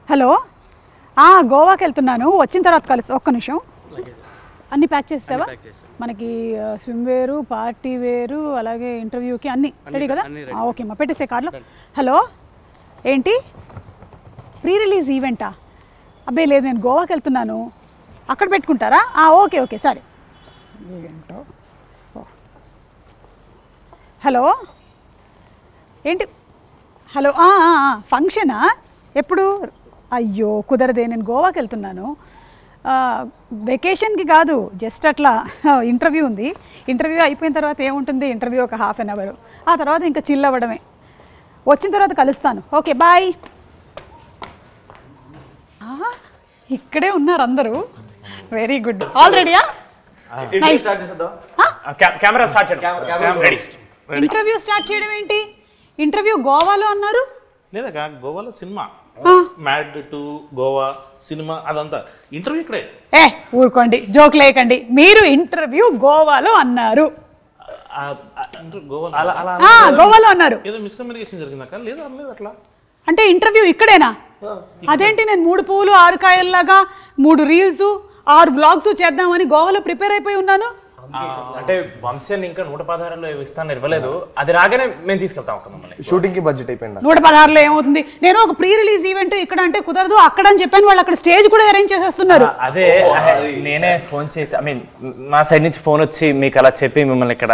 Hello, గోవాకి వెళ్తున్నాను, వచ్చిన తర్వాత కలుసు. ఒక్క నిమిషం, అన్నీ ప్యాక్ చేసావా? మనకి స్విమ్ వేరు, పార్టీ వేరు, అలాగే ఇంటర్వ్యూకి అన్నీ రెడీ కదా? ఓకే అమ్మా, పెట్టేసే కార్లో. హలో, ఏంటి ప్రీ రిలీజ్ ఈవెంటా? అబ్బాయి లేదు, నేను గోవాకి వెళ్తున్నాను, అక్కడ పెట్టుకుంటారా? ఓకే ఓకే సరే. ఈవెంటో. హలో ఏంటి? హలో, ఫంక్షనా ఎప్పుడు? అయ్యో కుదరదే, నేను గోవాకి వెళ్తున్నాను, వెకేషన్కి కాదు, జస్ట్ అట్లా ఇంటర్వ్యూ ఉంది. ఇంటర్వ్యూ అయిపోయిన తర్వాత ఏముంటుంది, ఇంటర్వ్యూ ఒక హాఫ్ అన్ అవర్, ఆ తర్వాత ఇంకా చిల్ అవ్వడమే. వచ్చిన తర్వాత కలుస్తాను, ఓకే బాయ్. ఇక్కడే ఉన్నారు అందరూ, వెరీ గుడ్. ఆల్రెడీయా? ఇంటర్వ్యూ స్టార్ట్ చేయడం ఏంటి? ఇంటర్వ్యూ గోవాలో అన్నారు లేదా? గోవాలో cinema, mad to Goa cinema, అదంతా ఇంటర్వ్యూ ఇక్కడే. ఊరుకోండి, జోక్ లేకండి. మీరు ఇంటర్వ్యూ గోవాలో అన్నారు. గోవాలో అన్నారు. ఏదో మిస్కమ్యూనికేషన్ జరిగిందాక? లేదా అనలేదు అట్లా. అంటే ఇంటర్వ్యూ ఇక్కడేనా? అదేంటి, నేను 3 పువ్వులు 6 కాయల్లాగా 3 రీల్స్ 6 బ్లాగ్స్ చేద్దామని గోవాలో ప్రిపేర్ అయిపోయి ఉన్నాను. అంటే వంశాన్ని ఇంకా 116లో ఇస్తాను ఇవ్వలేదు, అది రాగానే మేము తీసుకెళ్తాం. ఒక మమ్మల్ని షూటింగ్ కి బడ్జెట్ అయిపోయింది. 116లో ఏమవుతుంది? నేను ఒక ప్రీ రిలీజ్ ఈవెంట్ ఇక్కడ అంటే కుదరదు, అక్కడ అని చెప్పాను. వాళ్ళు అక్కడ స్టేజ్ కూడా అరేంజ్ చేసేస్తున్నారు. అదే నేనే ఫోన్ చేసి, ఐ మీన్ మా సైడ్ నుంచి ఫోన్ వచ్చి మీకు అలా చెప్పి మిమ్మల్ని ఇక్కడ.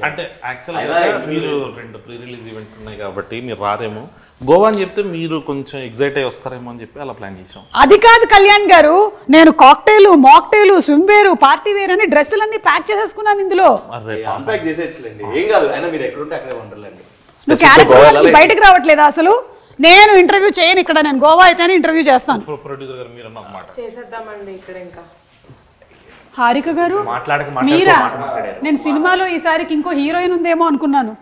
అంటే యాక్చువల్గా మీరు 2 ప్రీ రిలీజ్ ఈవెంట్ ఉన్నాయి కాబట్టి మీరు రారేమో. గోవా అని చెప్తే మీరు కొంచెం ఎగ్జైట్ అయ్యి వస్తారేమో అని చెప్పి అలా ప్లాన్ చేసాం. అది కాదు కళ్యాణ్ గారు, నేను కాక్టైలు, మాక్టైలు, స్విమ్ వేరు, పార్టీ వేర్ అని డ్రెస్సులన్నీ ప్యాక్ చేసేసుకున్నాను ఇందులో. నువ్వు క్యారెక్టర్ నుంచి బయటకు రావట్లేదా అసలు? నేను ఇంటర్వ్యూ చేయను ఇక్కడ, నేను గోవా అయితేనే ఇంటర్వ్యూ చేస్తాను. ప్రొడ్యూసర్ గారు మీరు అన్నమాట చేసేద్దామండి ఇక్కడ. ఇంకా హారిక గారు మీరా? నేను సినిమాలో ఈసారికి ఇంకో హీరోయిన్ ఉందేమో అనుకున్నాను.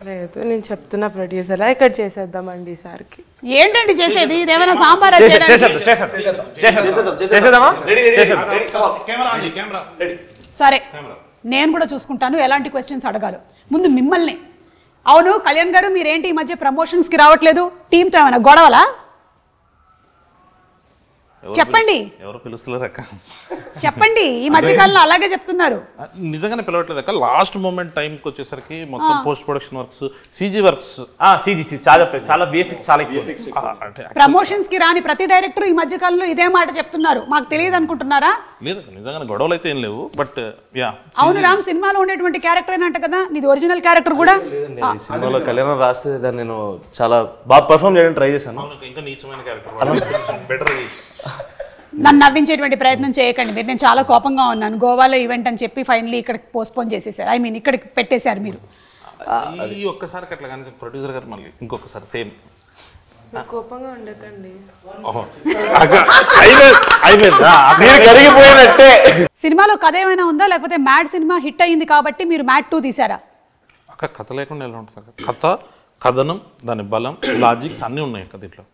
లేదు, నేను చెప్తున్నా ప్రొడ్యూసర్, ఇక్కడ చేసేద్దామండి ఈసారికి. ఏంటండి చేసేది? ఇదేమైనా సాంబార్? సరే, నేను కూడా చూసుకుంటాను ఎలాంటి క్వశ్చన్స్ అడగాలి. ముందు మిమ్మల్ని. అవును కళ్యాణ్ గారు, మీరేంటి ఈ మధ్య ప్రమోషన్స్కి రావట్లేదు? టీంతో ఏమైనా గొడవలా? చెప్పండి. ఎవరు పిలుస్తలేరు అక్క? చెప్పండి, ఈ మధ్య కాలంలో అలాగే చెప్తున్నారు. నిజంగానే పిలవట్లేదు అక్క. లాస్ట్ మూమెంట్ టైంకి వచ్చేసరికి మొత్తం post production works, CG works, CG చాలా విఎఫ్ఎక్స్ చాలా ఎక్కువ. ప్రమోషన్స్ కి రాని ప్రతి డైరెక్టర్ ఈ మధ్య కాలంలో ఇదే మాట చెప్తున్నారు. మాకు తెలియదు అనుకుంటున్నారా? లేదు, నిజంగానే గొడవలు అయితే ఏం లేవు. బట్ యా, అవును రామ్, సినిమాలో ఉండేటువంటి క్యారెక్టర్ ఏనంట కదా, నీది ఒరిజినల్ క్యారెక్టర్ కూడా? సినిమాలో కళ్యాణ్ రాస్తే దాన్ని నేను చాలా బాగా పర్ఫామ్ చేయడానికి ట్రై చేశాను. ఇంకా నీచమైన క్యారెక్టర్ బెటర్. నన్ను నవ్వించేటువంటి ప్రయత్నం చేయకండి మీరు. నేను చాలా కోపంగా ఉన్నాను. గోవాలో ఈవెంట్ అని చెప్పి ఫైనలీ ఇక్కడికి పోస్ట్పోన్ చేసేసారు. ఐ మీన్ ఇక్కడికి పెట్టేశారు మీరు. ఈ ఒక్కసారి అట్లా కానీ ప్రొడ్యూసర్ గారు మళ్ళీ ఇంకొకసారి సేమ్. కోపంగా ఉండకండి. సినిమాలో కథ ఏమైనా ఉందా, లేకపోతే మ్యాడ్ సినిమా హిట్ అయ్యింది కాబట్టి మీరు మ్యాడ్ 2 తీసారా? అక్క కథ లేకుండా ఎలా ఉంటుంది? కథ, కథనం, దాని బలం, లాజిక్స్ అన్నీ ఉన్నాయి అక్క దీంట్లో.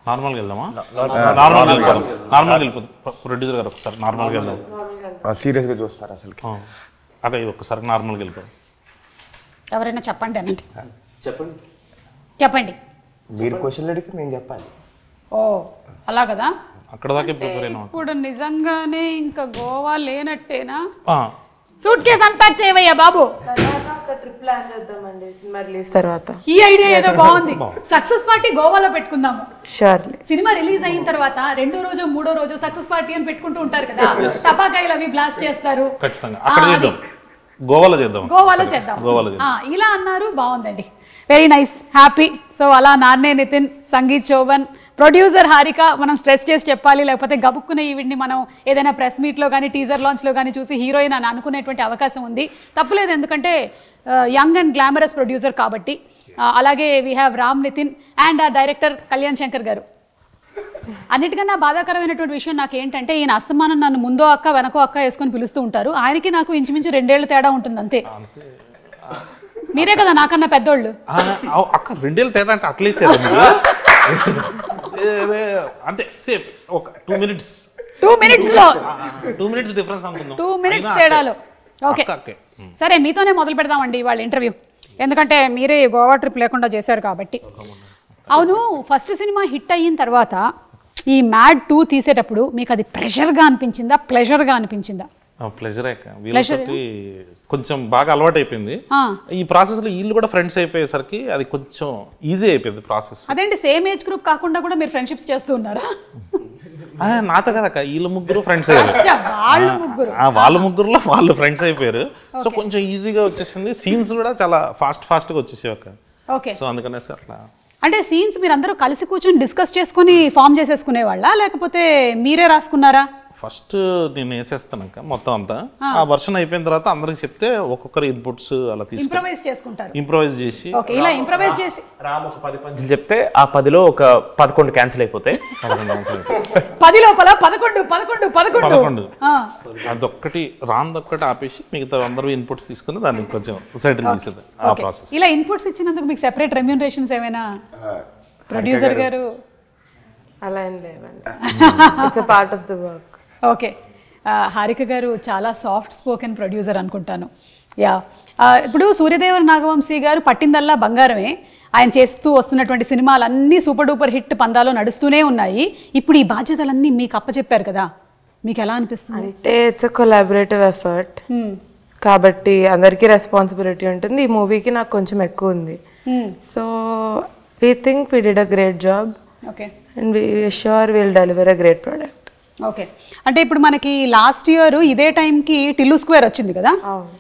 నార్మల్గా వెళ్దామా? నార్మల్గా వెళ్ళిపోదాం. ప్రొడ్యూసర్ గారు ఒకసారి నార్మల్గా వెళ్దాం. సీరియస్గా చూస్తారు అసలు అక్క, ఇది ఒక్కసారి నార్మల్గా వెళ్ళిపోదాం. ఎవరైనా చెప్పండి అనండి. చెప్పండి. మీరు క్వశ్చన్ అడిగితే నేను చెప్పాలి. ఓ అలా కదా? అక్కడ దాకా ప్రిపేర్ అయినా. ఇప్పుడు నిజంగానే ఇంకా గోవా లేనట్టేనా? సూట్ కేసు అన్పాక్ చేయవయ్యా బాబు. ట్రిప్ ప్లాన్ చేద్దామండి సినిమా రిలీజ్ తర్వాత. ఈ ఐడియా ఏదో బాగుంది. సక్సెస్ పార్టీ గోవాలో పెట్టుకుందాము. షూర్లీ. సినిమా రిలీజ్ అయిన తర్వాత 2వ రోజు 3వ రోజు సక్సెస్ పార్టీ అని పెట్టుకుంటూ ఉంటారు కదా, టపాకాయలు అవి బ్లాస్ట్ చేస్తారు. ఖచ్చితంగా అక్కడ చేద్దాం. గోవాలో చేద్దాం. ఇలా అన్నారు, బాగుందండి. Very nice, happy. సో అలా నాన్నే నితిన్, సంగీత్ చౌవన్, ప్రొడ్యూసర్ హారిక, మనం స్ట్రెస్ చేసి చెప్పాలి, లేకపోతే గబుక్కునే ఈవిడ్ని మనం ఏదైనా ప్రెస్ మీట్లో కానీ టీజర్ లాంచ్లో కానీ చూసి హీరోయిన్ అని అనుకునేటువంటి అవకాశం ఉంది. తప్పులేదు, ఎందుకంటే యంగ్ అండ్ గ్లామరస్ ప్రొడ్యూసర్ కాబట్టి. అలాగే we have Ram Nithiin and uh director Kalyan Shankar గారు. అన్నిటికన్నా బాధాకరమైనటువంటి విషయం నాకు ఏంటంటే, ఈయన అస్తమానం నన్ను ముందో అక్క వెనకో అక్క వేసుకొని పిలుస్తూ ఉంటారు. ఆయనకి నాకు ఇంచుమించు 2 ఏళ్ళు తేడా ఉంటుంది అంతే. మీరే కదా నాకన్నా పెద్దోళ్ళు. అక్క 2 ఏళ్ళు తేడా అంటే అట్లీస్ట్ అంటే సేమ్ ఒక 2 మినిట్స్ 2 మినిట్స్లో 2 మినిట్స్ డిఫరెన్స్ అనుకుందాం. 2 మినిట్స్ తేడాలో. ఓకే సరే, మీతోనే మొదలు పెడదామండి వాళ్ళ ఇంటర్వ్యూ. ఎందుకంటే మీరే గోవా ట్రిప్ లేకుండా చేశారు కాబట్టి. అవును, ఫస్ట్ సినిమా హిట్ అయిన తర్వాత ఈ మ్యాడ్ 2 తీసేటప్పుడు మీకు అది ప్రెషర్గా అనిపించిందా, ప్లెజర్గా అనిపించిందా? ప్లెజరే. వీళ్ళతోటి కొంచెం బాగా అలవాటు అయిపోయింది. ఈ ప్రాసెస్ లో వీళ్ళు కూడా ఫ్రెండ్స్ అయిపోయేసరికి అది కొంచెం ఈజీ అయిపోయింది ప్రాసెస్. అదేంటి, సేమ్ ఏజ్ గ్రూప్ కాకుండా కూడా మీరు ఫ్రెండ్షిప్స్ చేస్తూ ఉన్నారా? నాతో కదక్క, వీళ్ళు ముగ్గురు ఫ్రెండ్స్ అయ్యారు. వాళ్ళ ముగ్గురులో వాళ్ళు ఫ్రెండ్స్ అయిపోయారు. సో కొంచెం ఈజీగా వచ్చేసింది. సీన్స్ కూడా చాలా ఫాస్ట్ గా వచ్చేసాయి అక్క. ఓకే. సో అందుకనేసి అట్లా. అంటే సీన్స్ మీరు అందరూ కలిసి కూర్చొని డిస్కస్ చేసుకుని ఫామ్ చేసేసుకునే వాళ్ళ, లేకపోతే మీరే రాసుకున్నారా? ఫస్ట్ నేను వేసేస్తానక్క మొత్తం అంతా. ఆ వర్షన్ అయిపోయిన తర్వాత అందరికి చెప్తే ఒక్కొక్కరు ఇన్పుట్స్ అలా తీసుకుని ఇంప్రవైజ్ చేసుకుంటారు. ఇంప్రవైజ్ చేసి ఇలా ఇంప్రవైజ్ చేసి రామ్ ఒక 10 పంచులు చెప్తే ఆ 10లో ఒక 11 క్యాన్సిల్ అయిపోతాయి. 10 లోపల 11 అదొక్కటి రాందొక్కటి ఆపేసి మిగతా అందరూ ఇన్పుట్స్ తీసుకుని దాన్ని కొంచెం సెటిల్ చేసేది ఆ ప్రాసెస్. ఇలా ఇన్పుట్స్ ఇచ్చినందుకు మీకు సెపరేట్ రెమ్యూనరేషన్స్ ఏమైనా ప్రొడ్యూసర్ గారు? అలా ఏం లేవండి, it's a part of the work. Okay. Harika గారు చాలా సాఫ్ట్ స్పోకెన్ ప్రొడ్యూసర్ అనుకుంటాను. యా, ఇప్పుడు సూర్యదేవర నాగవంశీ గారు పట్టిందల్లా బంగారమే. ఆయన చేస్తూ వస్తున్నటువంటి సినిమాలన్నీ సూపర్ డూపర్ హిట్ పందాలో నడుస్తూనే ఉన్నాయి. ఇప్పుడు ఈ బాధ్యతలన్నీ మీకు అప్పచెప్పారు కదా, మీకు ఎలా అనిపిస్తుంది? అంటే ఇట్స్ అ కొలాబరేటివ్ ఎఫర్ట్ కాబట్టి అందరికీ రెస్పాన్సిబిలిటీ ఉంటుంది. ఈ మూవీకి నాకు కొంచెం ఎక్కువ ఉంది. So we think we did a great job. Okay. And we sure will deliver a great product. Okay. అంటే ఇప్పుడు మనకి లాస్ట్ ఇయర్ ఇదే టైంకి టిల్లు స్క్వేర్ వచ్చింది కదా,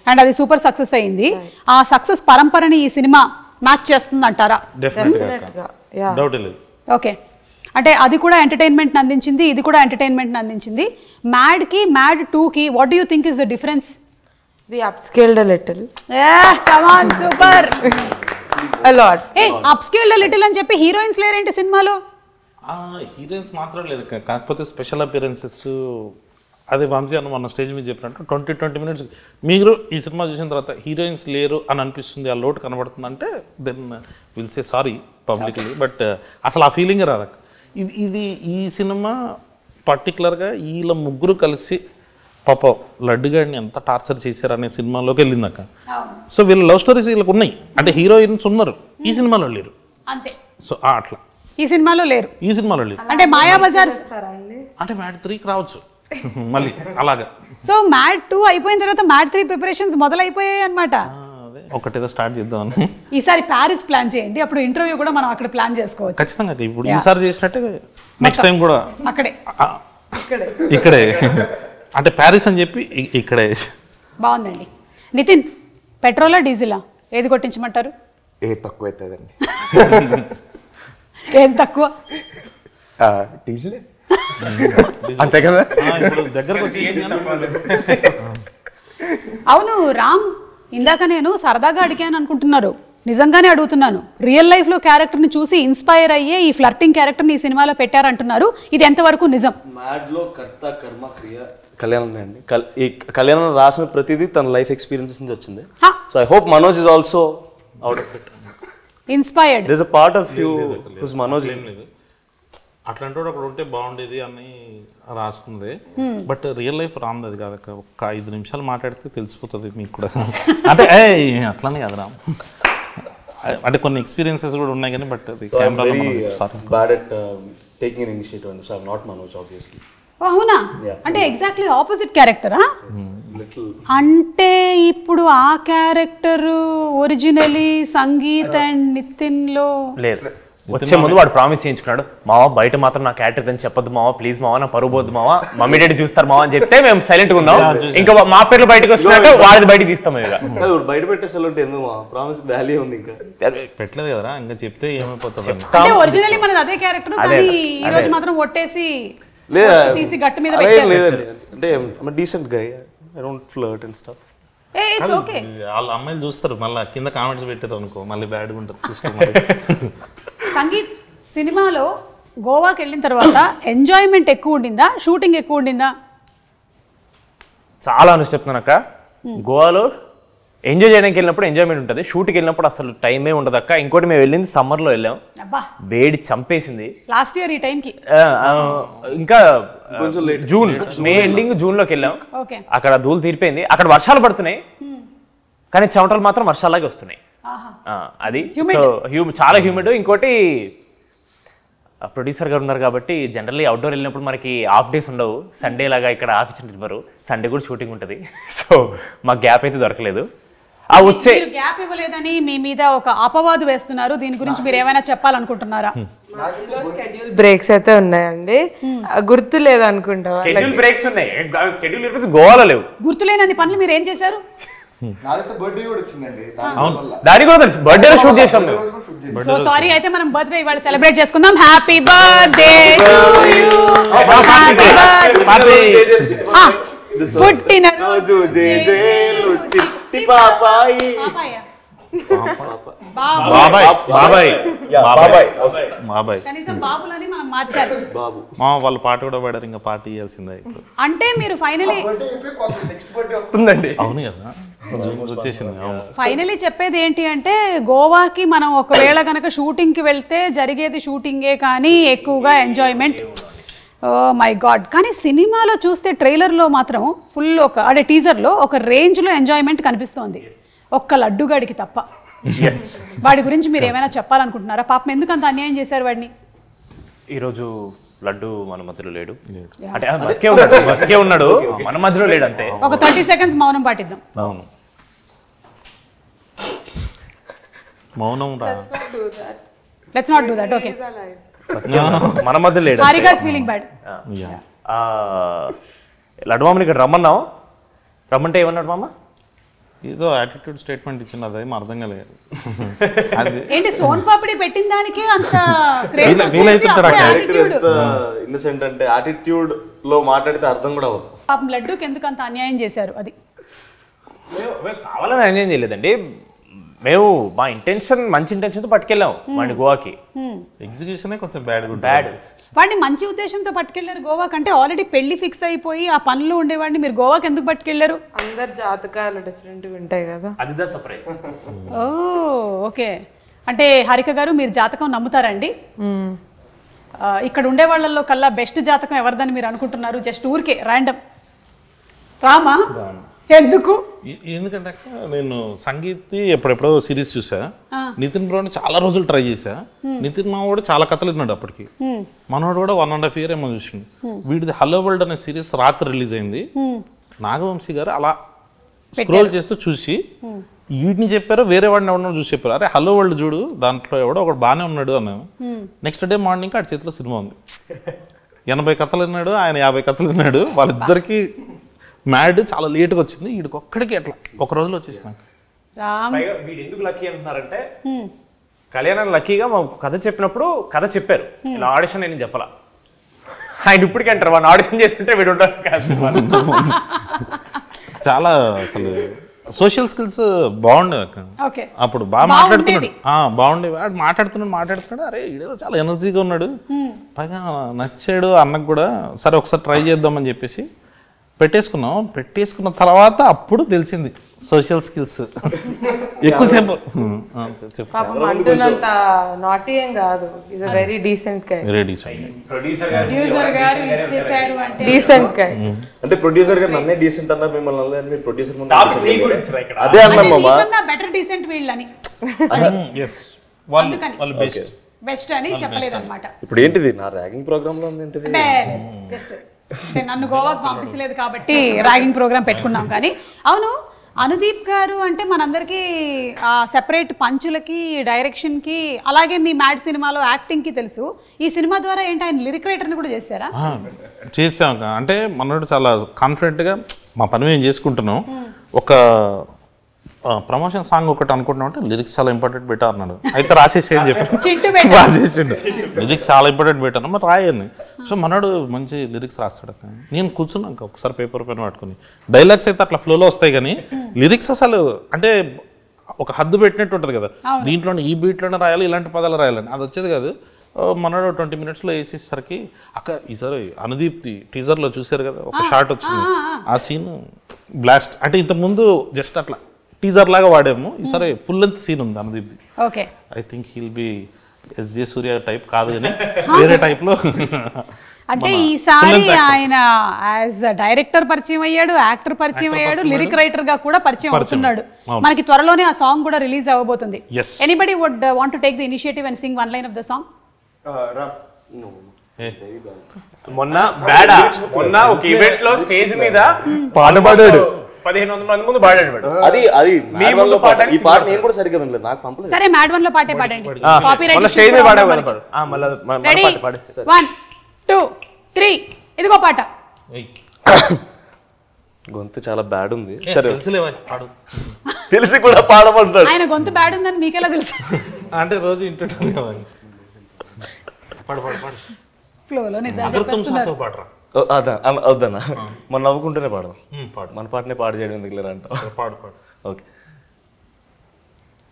అండ్ అది సూపర్ సక్సెస్ అయింది. ఆ సక్సెస్ పరంపరని ఈ సినిమా మ్యాచ్ చేస్తుంది అంటారా? ఓకే. అంటే అది కూడా ఎంటర్టైన్మెంట్ అందించింది, ఇది కూడా ఎంటర్టైన్మెంట్ అందించింది. మ్యాడ్కి మ్యాడ్ 2కి what do you think is the difference? We upscaled a little. Yeah, come on, super. A lot. Hey, upscaled a little అని చెప్పి హీరోయిన్స్ లేరేంటి సినిమాలో? హీరోయిన్స్ మాత్రం లేదు, కాకపోతే స్పెషల్ అపియరెన్సెస్. అదే వంశీ అన్న మన స్టేజ్ మీద చెప్పినట్టు 20 minutes మీరు ఈ సినిమా చూసిన తర్వాత హీరోయిన్స్ లేరు అని అనిపిస్తుంది, ఆ లోటు కనబడుతుంది అంటే then will say sorry publicly. But అసలు ఆ ఫీలింగ్ రాదు. ఇది ఈ సినిమా పర్టికులర్గా వీళ్ళ ముగ్గురు కలిసి పాప లడ్డుగాడిని ఎంత టార్చర్ చేశారు అనే సినిమాలోకి వెళ్ళిందాక. సో వీళ్ళ లవ్ స్టోరీస్ వీళ్ళకి ఉన్నాయి. అంటే హీరోయిన్స్ ఉన్నారు, ఈ సినిమాలో లేరు అంతే. సో అట్లా ఈ సినిమాలో లేరు, ఈ సినిమాలో లేరు. అంటే మాయాబజార్ అంటే మ్యాడ్ 3కి రావచ్చు మళ్ళీ అలాగా. సో మ్యాడ్ 2 అయిపోయిన తర్వాత మ్యాడ్ 3 ప్రిపరేషన్స్ మొదలైపోయాయి అన్నమాట. ఒకటేదో స్టార్ట్ చేద్దాం. ఈసారి ప్యారిస్ ప్లాన్ చేయండి, అప్పుడు ఇంటర్వ్యూ కూడా మనం అక్కడ ప్లాన్ చేసుకోవచ్చు. ఖచ్చితంగా ఇప్పుడు ఈసారి చేసినట్టే నెక్స్ట్ టైం కూడా అక్కడే ఇక్కడే. అంటే ప్యారిస్ అని చెప్పి ఇక్కడే. బాగుందండి. నితిన్, పెట్రోలా డీజిలా ఏది కొట్టించమంటారు? ఏది తక్కువ అవుతుందండి? ఏది తక్కువ? డీజిలే అంతే కదా. ఇప్పుడు దగ్గరకు అవును రామ్, ఇందాక నేను సరదాగా అడిగాను అనుకుంటున్నారు, నిజంగానే అడుగుతున్నాను. రియల్ లైఫ్ లో క్యారెక్టర్ ని చూసి ఇన్స్పైర్ అయ్యే ఈ ఫ్లర్టింగ్ క్యారెక్టర్ ని ఈ సినిమాలో పెట్టారంటున్నారు, ఇది ఎంతవరకు నిజం? మ్యాడ్ లో కర్త కర్మ క్రియ కళ్యాణ్ అండి. ఈ కళ్యాణ్ రాసిన ప్రతిదీ తన లైఫ్ ఎక్స్పీరియన్సెస్ నుంచి వచ్చింది. So I hope Manoj is also out of it inspired. There is a part of you who's Manoj. ఏం లేదు, అట్లాంటి వాడు అక్కడ ఉంటే బాగుండేది అని రాసుకుంది. బట్ రియల్ లైఫ్ రామ్ అది కాదు. ఒక 5 నిమిషాలు మాట్లాడితే తెలిసిపోతుంది మీకు కూడా. అంటే అట్లానే కాదు రామ్, అంటే కొన్ని ఎక్స్పీరియన్సెస్ కూడా ఉన్నాయి కానీ. బట్ అది camera bad at taking an initiative and so I am not Manoj obviously. అవునా? అంటే ఎగ్జాక్ట్లీ ఆపోజిట్ క్యారెక్టరా? అంటే ఇప్పుడు ఆ character originally Sangeeth and Nithiin లో లేదు. వచ్చే ముందు వాడు ప్రామిస్ చేయించుకున్నాడు, మావా బయట మాత్రం నా క్యారెక్టర్ అని చెప్పొద్దు మావా, ప్లీజ్ మావా, నా పరువు పోద్దు మావా, మమ్మీ డాడీ చూస్తారు మావా అని చెప్తే మేము సైలెంట్ గా ఉన్నాం. ఇంకా మా పేర్లు బయటకు వస్తున్నాక వాడిది బయటకు తీస్తాం. బయట పెట్టేసే ఎందుకు ప్రామిస్ వాల్యూ ఉంది, ఇంకా పెట్టలేదు కదా, ఇంకా చెప్తే ఏమైపోతుంది. అంటే ఒరిజినల్లీ మనది అదే క్యారెక్టర్, కానీ ఈ రోజు మాత్రం ఒట్టేసి తీసి గట్టు మీద లేదండి. అంటే decent guy, I don't flirt and stuff. It's okay. వాళ్ళ అమ్మాయిలు చూస్తారు, మళ్ళీ కింద కామెంట్స్ పెట్టారు అనుకో మళ్ళీ బ్యాడ్గా ఉంటుంది, చూసుకోవాలి. సంగీత్ సినిమాలో గోవాకి వెళ్ళిన తర్వాత ఎంజాయ్మెంట్ ఎక్కువ ఉండిందా, షూటింగ్ ఎక్కువ ఉండిందా? చాలా అని చెప్తున్నాను అక్క. గోవాలో ఎంజాయ్ చేయడానికి వెళ్ళినప్పుడు ఎంజాయ్మెంట్ ఉంటుంది, షూట్కి వెళ్ళినప్పుడు అసలు టైమే ఉండదు అక్క. ఇంకోటి మేము వెళ్ళింది సమ్మర్లో వెళ్ళాం, వేడి చంపేసింది లాస్ట్ ఇయర్ ఈ టైంకి. ఇంకా జూన్, మే ఎండింగ్ జూన్లోకి వెళ్ళాం. అక్కడ ధూళి తీరిపోయింది, అక్కడ వర్షాలు పడుతున్నాయి కానీ చెమటలు మాత్రం వర్షాలాగే వస్తున్నాయి. అది సో చాలా హ్యూమిడ్. ఇంకోటి ప్రొడ్యూసర్ గారు ఉన్నారు కాబట్టి జనరల్లీ అవుట్డోర్ వెళ్ళినప్పుడు మనకి హాఫ్ డేస్ ఉండవు. సండే లాగా ఇక్కడ ఆఫ్ ఇచ్చిన ఇవ్వరు, సండే కూడా షూటింగ్ ఉంటుంది. సో మాకు గ్యాప్ అయితే దొరకలేదు. ఆ వచ్చే గ్యాప్ ఇవ్వలేదని మీ మీద ఒక అపవాదు వేస్తున్నారు, దీని గురించి మీరు ఏమైనా చెప్పాలనుకుంటున్నారా? స్కెడ్యూల్ బ్రేక్స్ అయితే ఉన్నాయండి, గుర్తు లేదు అనుకుంటా. స్కెడ్యూల్ బ్రేక్స్ ఉన్నాయి, స్కెడ్యూల్ బ్రేక్స్ గోవాలో లేవు. గుర్తులేనన్ని పనులు మీరు ఏం చేశారు? బర్త్డే కూడా వచ్చిందండి, దాని కూడా బర్త్డేలో షూట్ చేసాం మేము. సో సారీ, అయితే మనం బర్త్డే ఇవాళ సెలబ్రేట్ చేసుకుందాం. హ్యాపీ బర్త్డే పుట్టిన రోజు చిట్టి బాబాయి. బాబాయ్ బాబాయ్ బాబాయ్ కనీసం బాబులని మనం మార్చాలి. మా వాళ్ళు పాట కూడా పాడారు, ఇంకా పార్టీ ఇవ్వాల్సిందే ఇప్పుడు. అంటే మీరు ఫైనలీ వస్తుందండి. అవును కదా, వచ్చేసింది. అవును. ఫైనలీ చెప్పేది ఏంటి అంటే, గోవాకి మనం ఒకవేళ కనుక షూటింగ్కి వెళ్తే జరిగేది షూటింగే కానీ ఎక్కువగా ఎంజాయ్మెంట్. Oh my God. కానీ సినిమాలో చూస్తే ట్రైలర్లో మాత్రం ఫుల్ అంటే టీజర్లో ఒక రేంజ్లో ఎంజాయ్మెంట్ కనిపిస్తోంది, ఒక్క లడ్డుగాడికి తప్ప. వాడి గురించి మీరు ఏమైనా చెప్పాలనుకుంటున్నారా? పాపం ఎందుకు అంత అన్యాయం చేశారు వాడిని? ఈరోజు లడ్డు మన మధ్యలో లేడు, అంటే బతికే ఉన్నాడు, మన మధ్యలో లేడు అంతే. ఒక 30 seconds మౌనం పాటిద్దాం. అవును, మౌనం రా. Let's not do that. Okay, మన మధ్య లేడు. Harika's feeling bad. లడ్డు మామని ఇక్కడ రమ్మన్నాం, రమ్మంటే ఏమన్నాడు మామ? ఏదో యాటిట్యూడ్ స్టేట్మెంట్ ఇచ్చిన, అది ఏం అర్థం కాలేదు. అది ఏంటి సోన్ పాపిడి పెట్టిన దానికి అంత ఇన్నసెంట్ అంటే యాటిట్యూడ్ లో మాట్లాడితే అర్థం కూడా అవ్వదు. పాపం లడ్డూకి ఎందుకు అంత అన్యాయం చేశారు? అది కావాలని అన్యాయం చేయలేదండి, మేము మా ఇంటెన్షన్ మంచి ఇంటెన్షన్తో పట్టుకెళ్ళాం వాడిని గోవాకి. ఎగ్జిక్యూషనే కొంచెం బ్యాడ్. వాడిని మంచి ఉద్దేశంతో పట్టుకెళ్లారు గోవా కంటే, ఆల్రెడీ పెళ్లి ఫిక్స్ అయిపోయి ఆ పనులు ఉండేవాడిని మీరు గోవాకి ఎందుకు పట్టుకెళ్లారు? అందరు జాతకాలు డిఫరెంట్గా ఉంటాయి కదా, అదిదా సర్ప్రైజ్. ఓ ఓకే. అంటే హారిక గారు, మీరు జాతకం నమ్ముతారండి? ఇక్కడ ఉండే వాళ్ళల్లో కల్లా బెస్ట్ జాతకం ఎవరిదని మీరు అనుకుంటున్నారు? జస్ట్ ఊరికే ర్యాండమ్ రామా? ఎందుకు? ఎందుకంటే నేను సంగీత్ ఎప్పుడెప్పుడో సిరీస్ చూసా, నితిన్ బ్రోని చాలా రోజులు ట్రై చేశా. నితిన్ మా కూడా చాలా కథలు విన్నాడు అప్పటికి, మనోడు కూడా 1.5 year ఏమో చూసిండు. వీడిది హలో వరల్డ్ అనే సిరీస్ రాత్రి రిలీజ్ అయింది. నాగవంశీ గారు అలా స్క్రోల్ చేస్తూ చూసి వీటిని చెప్పారు, వేరే వాడిని ఎవడో చూసి చెప్పారు, అరే హలో వరల్డ్ చూడు, దాంట్లో ఎవడో ఒకడు బాగానే ఉన్నాడు అన్నాను. నెక్స్ట్ డే మార్నింగ్ ఆడి చేతిలో సినిమా ఉంది. 80 కథలు విన్నాడు, ఆయన 50 కథలు విన్నాడు. వాళ్ళిద్దరికి మ్యాడ్ చాలా లేట్గా వచ్చింది, వీడికి ఒక్కడికి ఎట్లా ఒక రోజులో వచ్చేసిన. వీడు ఎందుకు లక్కీ అంటున్నారంటే, కళ్యాణం లక్కీగా మా కథ చెప్పినప్పుడు కథ చెప్పారు, ఇలా ఆడిషన్ నేను చెప్పాల. ఆయన ఇప్పటికీ అంటారు వాడిని ఆడిషన్ చేసుకుంటే వీడు ఉంటారు కాదు. చాలా అసలు సోషల్ స్కిల్స్ బాగుండేవి అక్క. అప్పుడు బాగా మాట్లాడుతున్నాడు, బాగుండేవి. మాట్లాడుతున్నాడు, అరే ఈడేదో చాలా ఎనర్జీగా ఉన్నాడు, పైగా నచ్చాడు అన్నకు కూడా. సరే ఒకసారి ట్రై చేద్దామని చెప్పేసి పెట్టేసుకున్న తర్వాత అప్పుడు తెలిసింది సోషల్ స్కిల్స్ ఎక్కువసేపు. పాపం అంటున్నంత నాటీ ఏం కాదు, is a very decent guy. Producer గారు ఇచ్చేసారు అంటే డీసెంట్ గై. అంటే ప్రొడ్యూసర్ గారు నన్నే డీసెంట్ అన్నారు, మిమ్మల్ని అన్నారు, మీరు ప్రొడ్యూసర్ ముందు అదే అన్నాం మామ. బెటర్ డీసెంట్ వీళ్ళని, బెస్ట్ అని చెప్పలేదు అనమాట. ఇప్పుడు ఏంటిది నా ర్యాగింగ్ ప్రోగ్రామ్ లో ఉంది ఏంటిది? జస్ట్ నన్ను గోవాకు పంపించలేదు కాబట్టి ర్యాగింగ్ ప్రోగ్రామ్ పెట్టుకున్నాం. కానీ అవును, అనుదీప్ గారు అంటే మనందరికీ సెపరేట్ పంచులకి, డైరెక్షన్కి, అలాగే మీ మ్యాడ్ సినిమాలో యాక్టింగ్కి తెలుసు. ఈ సినిమా ద్వారా ఏంటి ఆయన లిరిక్ రైటర్ని కూడా చేశారా? చేసాం. అంటే మనోడు చాలా కాన్ఫిడెంట్గా మా పని మేము చేసుకుంటున్నాం. ఒక ప్రమోషన్ సాంగ్ ఒకటి అనుకుంటున్నాం అంటే లిరిక్స్ చాలా ఇంపార్టెంట్ పెట్టారు అన్నాడు. అయితే రాసేసి అని చెప్పి రాసేసిండు, లిరిక్స్ చాలా ఇంపార్టెంట్ పెట్టాను మరి రాయని. సో మనోడు మంచి లిరిక్స్ రాస్తాడు. నేను కూర్చున్నాక ఒకసారి పేపర్ పెన్ పట్టుకుని, డైలాగ్స్ అయితే అట్లా ఫ్లోలో వస్తాయి కానీ లిరిక్స్ అసలు అంటే ఒక హద్దు పెట్టినట్టు ఉంటుంది కదా, దీంట్లోనే ఈ బీట్లోనే రాయాలి, ఇలాంటి పదాలు రాయాలని, అది వచ్చేది కాదు. మనోడు 20 minutesలో వేసేసరికి అక్క ఈసారి అనుదీప్తి టీజర్లో చూసారు కదా ఒక షార్ట్ వచ్చింది, ఆ సీన్ బ్లాస్ట్. అంటే ఇంతకుముందు జస్ట్ అట్లా టీజర్ లాగా వాడాము, ఈసారి ఫుల్ లెంత్ సీన్ ఉంది అనుదీప్ది. Okay, I think he'll be SJ Surya type కాదు కానీ వేరే టైప్లో. అంటే ఈసారి ఆయన యాజ్ డైరెక్టర్ పరిచయం అయ్యాడు, యాక్టర్ పరిచయం అయ్యాడు, లిరిక్ రైటర్ గా కూడా పరిచయం అవుతున్నాడు. మనకి త్వరలోనే ఆ సాంగ్ కూడా రిలీజ్ అవ్వబోతుంది. Anybody would want to take the initiative and sing one line of the song? మొన్న ఒక ఈవెంట్ లో స్టేజ్ మీద పాట పాడాడు, 1500 మంది ముందు పాడాడు. అది ఈ పాట నేను కూడా సరిగ్గా వినలేదు, నాకు పంపలేదు. సరే మ్యాడ్ వన్ లో పాటే పాడండి. కాపీరైట్ స్టేజ్ మీద పాడాడు. రెడీ 1 2 3 ఇదిగో పాట. గొంతు చాలా బ్యాడ్ ఉంది. సరే పాడు. తెలిసి కూడా పాడమంటాడు. ఆయన గొంతు బ్యాడ్ ఉందని మీకెలా తెలుసు? అంటే రోజు ఇంటుంటాను. పాడు పాడు పాడు. ఫ్లోలో నిజాలు చెప్పేస్తున్నారు. పాడరా. వద్దన్నా, మనం నవ్వుకుంటూనే పాడదాం. మన పాటనే పాడు చేయడం ఎందుకు లేరంట. పాడు పాడు. ఓకే.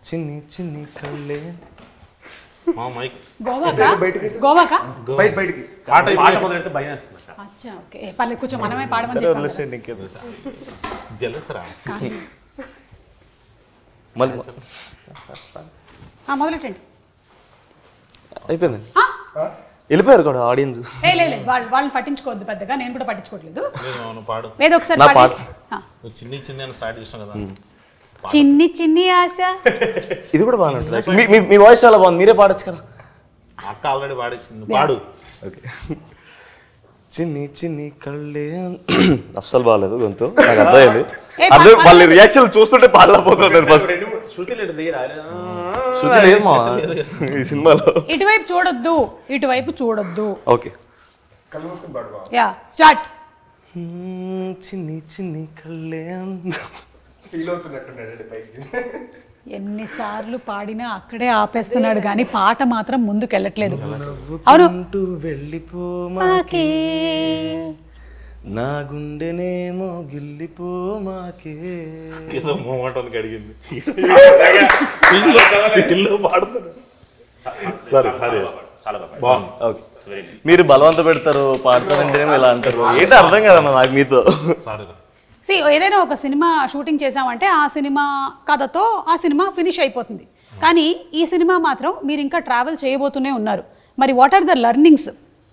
చిన్ని చిన్ని కళ్ళే మా మైక్ గోవాకా బయటికి పాట మొదలెడితే భయం వేస్తుంది. అచ్చా ఓకే పర్లేదు కూర్చో, మనమే పాడమని చెప్పాం. వదిలేసేయండి, ఇంకేదో జలసరా. మళ్ళీ మొదలెట్టండి. అయిపోయిందండి, వెళ్ళిపోయారు కూడా ఆడియన్స్. లేదు వాళ్ళని పట్టించుకోవద్దు పెద్దగా, నేను కూడా పట్టించుకోవట్లేదు. పాడు. ఏదో ఒకసారి నా పాట చిన్ని చిన్ని అని స్టార్ట్ చేసాం కదా. చిన్ని చిన్ని ఆశ. ఇది కూడా బాగానే ఉంటుంది. మీ వాయిస్ చాలా బాగుంది, మీరే పాడొచ్చు కదా. అక్క ఆల్రెడీ పాడేసింది, పాడు. ఓకే. చిన్ని చిన్ని కళ్ళే అస్సలు బాగాలేదు గొంతు, నాకు అర్థమైంది. అదే వాళ్ళ రియాక్షన్ చూస్తుంటే పాడలేకపోతున్నాను. ఫస్ట్ శృతి లేదు మా ఈ సినిమాలో. ఇటువైపు చూడొద్దు, ఇటువైపు చూడొద్దు. ఓకే. Yeah start. చిన్ని చిన్ని కళ్ళే ఫీల్ అవుతున్నట్టున్నాడు పైకి. ఎన్నిసార్లు పాడినా అక్కడే ఆపేస్తున్నాడు కానీ పాట మాత్రం ముందుకెళ్ళట్లేదు. అవును. వెళ్ళిపోమాకే నా గుండెనేమో గిల్లిపోమాకే. ఏదో మోమాటానికి అడిగింది. పాడుతున్నాడు. సరే సరే చాలా బాగుంది. మీరు బలవంత పెడతారు, పాడతారంటేనేమో ఇలా అంటారు. ఏంటి అర్థం కదన్నా నాకు మీతో. ఏదైనా ఒక సినిమా షూటింగ్ చేసామంటే ఆ సినిమా కథతో ఆ సినిమా ఫినిష్ అయిపోతుంది. కానీ ఈ సినిమా మాత్రం మీరు ఇంకా ట్రావెల్ చేయబోతూనే ఉన్నారు. మరి what are the learnings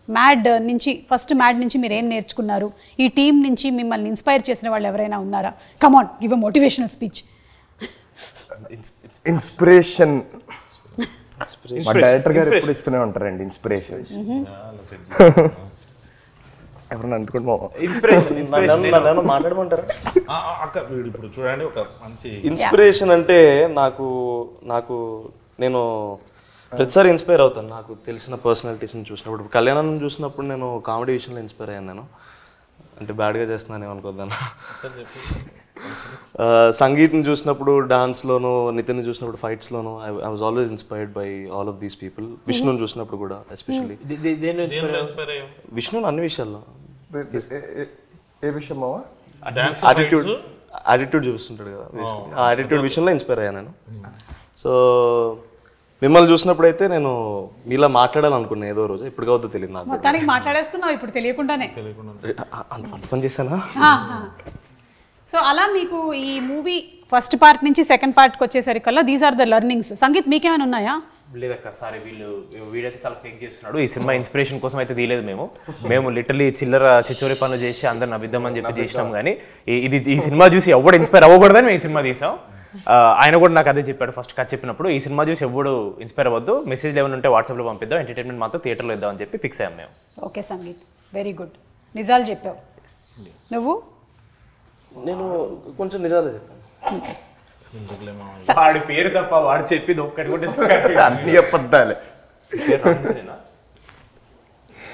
MAD నుంచి, ఫస్ట్ మ్యాడ్ నుంచి మీరు ఏం నేర్చుకున్నారు? ఈ టీం నుంచి మిమ్మల్ని ఇన్స్పైర్ చేసిన వాళ్ళు ఎవరైనా ఉన్నారా? Come on, give a motivational speech. Inspiration మా డైరెక్టర్ గారు ఎప్పుడు ఇస్తూనే ఉంటారండి ఇన్స్పిరేషన్. ఎవరన్నా అనుకుంటున్నా మాట్లాడమంటారా? అక్క ఇప్పుడు చూడండి, ఒక మంచి ఇన్స్పిరేషన్ అంటే నాకు నేను ప్రతిసారి ఇన్స్పైర్ అవుతాను. నాకు తెలిసిన పర్సనాలిటీస్ని చూసినప్పుడు, కళ్యాణం చూసినప్పుడు నేను కామెడీ విషయంలో ఇన్స్పైర్ అయ్యాను. నేను అంటే బ్యాడ్గా చేస్తున్నాను ఏమనుకోద్దాను. సంగీత్ని చూసినప్పుడు, డాన్స్లోను, నితిన్ని చూసినప్పుడు ఫైట్స్లోను I was always inspired by all of these people. విష్ణుని చూసినప్పుడు కూడా ఎస్పెషల్లీ. విష్ణుని అన్ని విషయాల్లో. ఏ విషయం మావా? యాటిట్యూడ్ చూపిస్తుంటాడు కదా, ఆ యాటిట్యూడ్ విషయంలో ఇన్స్పైర్ అయ్యాను నేను. సో మిమ్మల్ని చూసినప్పుడు అయితే నేను మీలా మాట్లాడాలనుకున్నాను ఏదో రోజు, ఇప్పుడు కావద్దో తెలియదు నాకు. మొత్తానికి మాట్లాడేస్తున్నావు ఇప్పుడు తెలియకుండానే. అంత పని చేశానా? సో అలా మీకు ఈ మూవీ ఫస్ట్ పార్ట్ నుంచి సెకండ్ పార్ట్కి వచ్చేసరికల్లా these are the learnings. Sangeet మీకేమైనా ఉన్నాయా? లేదక్క, సారీ వీడైతే చాలా ఫేక్ చేస్తున్నాడు. ఈ సినిమా ఇన్స్పిరేషన్ కోసం అయితే తీయలేదు మేము లిటరలీ చిల్లర చిచ్చోరి పనులు చేసి అందరు నవ్విద్దామని చెప్పి చేసినాం. కానీ ఈ సినిమా చూసి ఎవడు ఇన్స్పైర్ అవ్వకూడదని మేము ఈ సినిమా తీసాం. ఆయన కూడా నాకు అదే చెప్పాడు ఫస్ట్ కథ చెప్పినప్పుడు, ఈ సినిమా చూసి ఎవడు ఇన్స్పైర్ అవ్వద్దు, మెసేజ్ ఏమైనా ఉంటే వాట్సాప్లో పంపిద్దాం, ఎంటర్టైన్మెంట్ మాత్రం థియేటర్లో ఇద్దామని చెప్పి ఫిక్స్ అయ్యాం మేము. Okay sangeet, very good. నిజాలు చెప్పావు నువ్వు. నేను కొంచెం నిజాలే చెప్పాను. వాడి పేరు తప్ప వాడు చెప్పింది ఒక్కటి కూడా అన్ని అబద్ధాలే.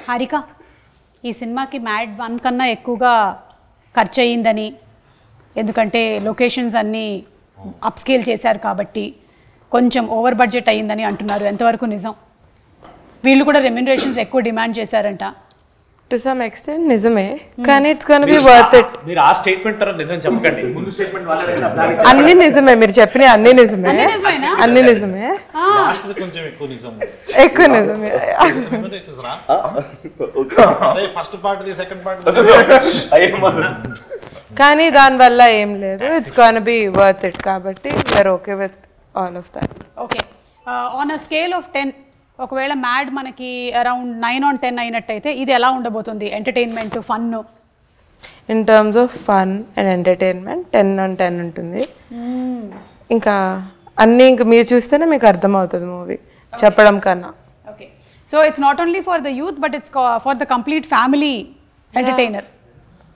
హారిక, ఈ సినిమాకి మ్యాడ్ 1 కన్నా ఎక్కువగా ఖర్చు అయ్యిందని, ఎందుకంటే లొకేషన్స్ అన్నీ అప్స్కేల్ చేశారు కాబట్టి కొంచెం ఓవర్ బడ్జెట్ అయ్యిందని అంటున్నారు. ఎంతవరకు నిజం? వీళ్ళు కూడా రెమ్యునరేషన్స్ ఎక్కువ డిమాండ్ చేశారంట. టు సమ్ ఎక్స్టెంట్ నిజమే, కానీ it's gonna be worth it. మీరు ఆ స్టేట్మెంట్ తర్వాత నిజం చెప్పకండి, ముందు స్టేట్మెంట్ వాళ్ళే. అన్ని నిజమే, మీరు చెప్పిన అన్ని నిజమే, అన్ని నిజమే, కొంచెం ఎక్కువ నిజం, ఎక్కువ నిజమే. ఫస్ట్ పార్ట్ సెకండ్ పార్ట్ కానీ దానివల్ల ఏం లేదు, it's gonna be worth it. కాబట్టి we're okay with all of that. Okay, on a scale of 10 ఒకవేళ మ్యాడ్ మనకి అరౌండ్ 9 on 10 అయినట్టయితే ఇది ఎలా ఉండబోతుంది? Entertainment, fun. In terms of fun and entertainment 10 on 10 ఉంటుంది. ఇంకా అన్నీ ఇంకా మీరు చూస్తేనే మీకు అర్థమవుతుంది మూవీ చెప్పడం కన్నా. Okay, so it's not only for the youth but it's for the complete family entertainer.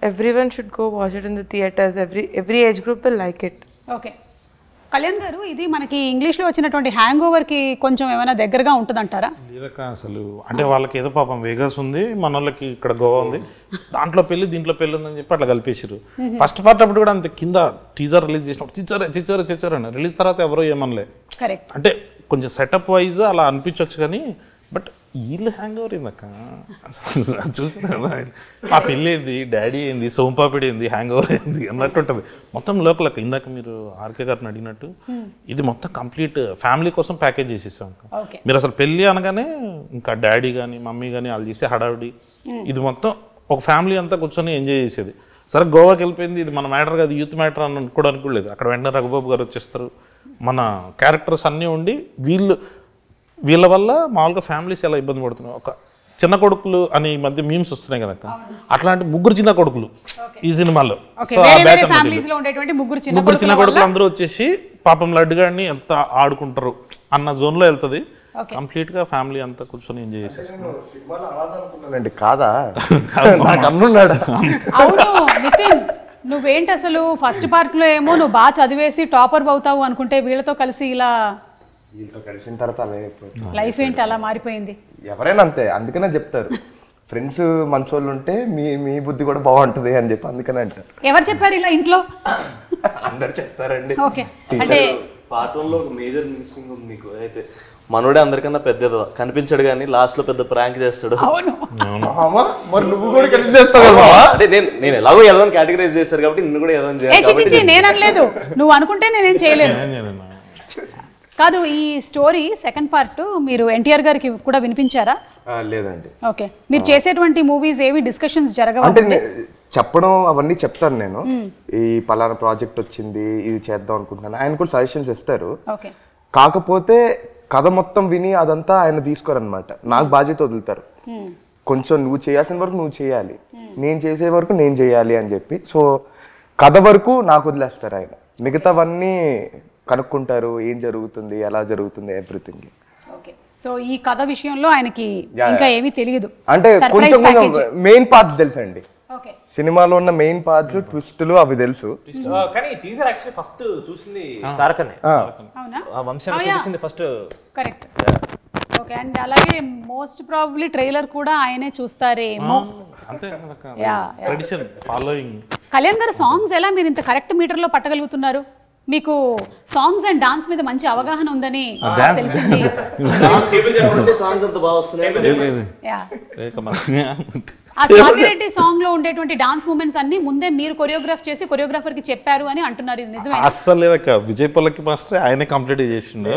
Everyone should go watch it in the theaters. Every age group will like it. Okay, Kalyan గారు ఇది మనకి ఇంగ్లీష్లో వచ్చినటువంటి hang ఓవర్కి కొంచెం ఏమైనా దగ్గరగా ఉంటుందంటారా? లేదక్క అసలు అంటే వాళ్ళకి ఏదో పాపం వేగస్ ఉంది, మన వాళ్ళకి ఇక్కడ గోవా ఉంది, దాంట్లో పెళ్ళి దీంట్లో పెళ్ళి ఉందని చెప్పి అట్లా కలిపేసారు. ఫస్ట్ పార్ట్ అప్పుడు కూడా అంత కింద టీజర్ రిలీజ్ చేసినప్పుడు చిచ్చరే అని రిలీజ్ తర్వాత ఎవరో ఏమనలే. కరెక్ట్, అంటే కొంచెం సెటప్ వైజ్ అలా అనిపించవచ్చు కానీ బట్ వీళ్ళు హ్యాంగ్ ఓవర్ ఏందక్క చూసిన ఆ పెళ్ళి ఏంది, డాడీ ఏంది, సోంపాపిడి ఏంది, హ్యాంగ్ ఓవర్ ఏంది అన్నట్టు ఉంటుంది మొత్తం లోకలక్క. ఇందాక మీరు ఆర్కే గారిని అడిగినట్టు ఇది మొత్తం కంప్లీట్ ఫ్యామిలీ కోసం ప్యాకేజ్ చేసేసాం. మీరు అసలు పెళ్ళి అనగానే ఇంకా డాడీ కానీ మమ్మీ కానీ వాళ్ళు చేసే హడావిడి ఇది మొత్తం ఒక ఫ్యామిలీ అంతా కూర్చొని ఎంజాయ్ చేసేది. సరే గోవాకి వెళ్ళిపోయింది, ఇది మన మ్యాటర్ కాదు, యూత్ మ్యాటర్ అని కూడా అనుకోలేదు. అక్కడ వెంటనే రఘుబాబు గారు వచ్చేస్తారు, మన క్యారెక్టర్స్ అన్నీ ఉండి వీళ్ళ వల్ల మామూలుగా ఫ్యామిలీస్ ఎలా ఇబ్బంది పడుతున్నాయి. ఒక చిన్న కొడుకులు అని ఈ మధ్య మీమ్స్ వస్తున్నాయి కదా, అట్లాంటి ముగ్గురు చిన్న కొడుకులు ఈ సినిమాలో. సో ఆ బ్యాచ్ ముగ్గురు చిన్న కొడుకులు అందరూ వచ్చేసి పాపం లడ్డు గారిని ఎంత ఆడుకుంటారు అన్న జోన్ లో వెళ్తుంది. కంప్లీట్ గా ఫ్యామిలీ అంతా కూర్చొని ఎంజాయ్ చేసేసి కాదా నితిన్, నువ్వేంటి అసలు ఫస్ట్ పార్ట్ లో ఏమో నువ్వు బాగా చదివేసి టాపర్ అవుతావు అనుకుంటే వీళ్ళతో కలిసి ఇలా వీళ్ళతో కలిసిన తర్వాత లైఫ్ ఏంటి అలా మారిపోయింది? ఎవరైనా అంతే, అందుకనే చెప్తారు ఫ్రెండ్స్ మంచోళ్ళు ఉంటే మీ బుద్ధి కూడా బాగుంటుంది అని చెప్పి అందుకనే అంటారు. ఎవరు చెప్పారు ఇలా ఇంట్లో? అందరు చెప్తారండి. ఓకే, అంటే పార్ట్ 1 లో ఒక మేజర్ మిస్సింగ్ ఉంది మీకు. అయితే మనోడే అందరికన్నా పెద్దదో కనిపించాడు కానీ లాస్ట్ లో పెద్ద ప్రాంక్ చేస్తాడు. మరి నువ్వు కూడా కలిసి చేస్తావు. అదే నేను ఎలాగో ఏదో కేటగరైజ్ చేశారు కాబట్టి నిన్ను కూడా ఏదో చేయాలి. నేను అనలేదు, నువ్వు అనుకుంటే నేనేం చేయలేను. కాదు, ఈ స్టోరీ సెకండ్ పార్ట్ మీరు ఎన్టీఆర్ గారికి కూడా వినిపించారా? లేదండి. ఓకే, మీరు చేసేటువంటి మూవీస్ ఏవి డిస్కషన్స్ జరగవు? అంటే చెప్పడం అవన్నీ చెప్తాను నేను, ఈ పలానా ప్రాజెక్ట్ వచ్చింది ఇది చేద్దాం అనుకుంటున్నాను, ఆయన కూడా సజెషన్స్ ఇస్తారు. ఓకే, కాకపోతే కథ మొత్తం విని అదంతా ఆయన తీసుకోరనమాట, నాకు బాధ్యత వదులుతారు. కొంచెం నువ్వు చేయాల్సిన వరకు నువ్వు చేయాలి, నేను చేసే వరకు నేను చేయాలి అని చెప్పి. సో కథ వరకు నాకు వదిలేస్తారు ఆయన, మిగతావన్నీ కనుక్కుంటారు, ఏం జరుగుతుంది ఎలా జరుగుతుంది ఎవ్రీథింగ్. ఓకే, సో ఈ కథ విషయంలో ఆయనకి ఇంకా ఏమీ తెలియదు, అంటే కొంచెం మెయిన్ పార్ట్స్ తెలుసండి. ఓకే, సినిమాలో ఉన్న మెయిన్ పార్ట్స్ ట్విస్టులు అవి తెలుసు. కానీ టీజర్ యాక్చువల్లీ ఫస్ట్ చూసింది తారకనే. అవునా? ఆ వంశాన్ని చూసింది ఫస్ట్. కరెక్ట్. ఓకే, అండ్ అలాగే మోస్ట్ ప్రాబబ్లీ ట్రైలర్ కూడా ఆయనే చూస్తారేమో. అంతే ట్రెడిషన్ ఫాలోయింగ్. కళ్యాణ్ గారు సాంగ్స్ ఎలా మీరు ఇంత కరెక్ట్ మీటర్ లో పట్టగలుగుతున్నారు? మీకు సాంగ్స్ అండ్ డాన్స్ మీద మంచి అవగాహన ఉందని తెలిసింది. సాంగ్స్ అంత బాగా వస్తున్నాయి. ఆ స్వాతిరెడ్డి సాంగ్ లో ఉండేటువంటి డాన్స్ మూమెంట్స్ అన్ని ముందే మీరు కొరియోగ్రాఫ్ చేసి కొరియోగ్రాఫర్ కి చెప్పారు అని అంటున్నారు, ఇది నిజమే? అస్సలు లేదక్క, విజయ్ పొల్లకి మాస్టర్ ఆయనే కంప్లీట్ చేసిండు.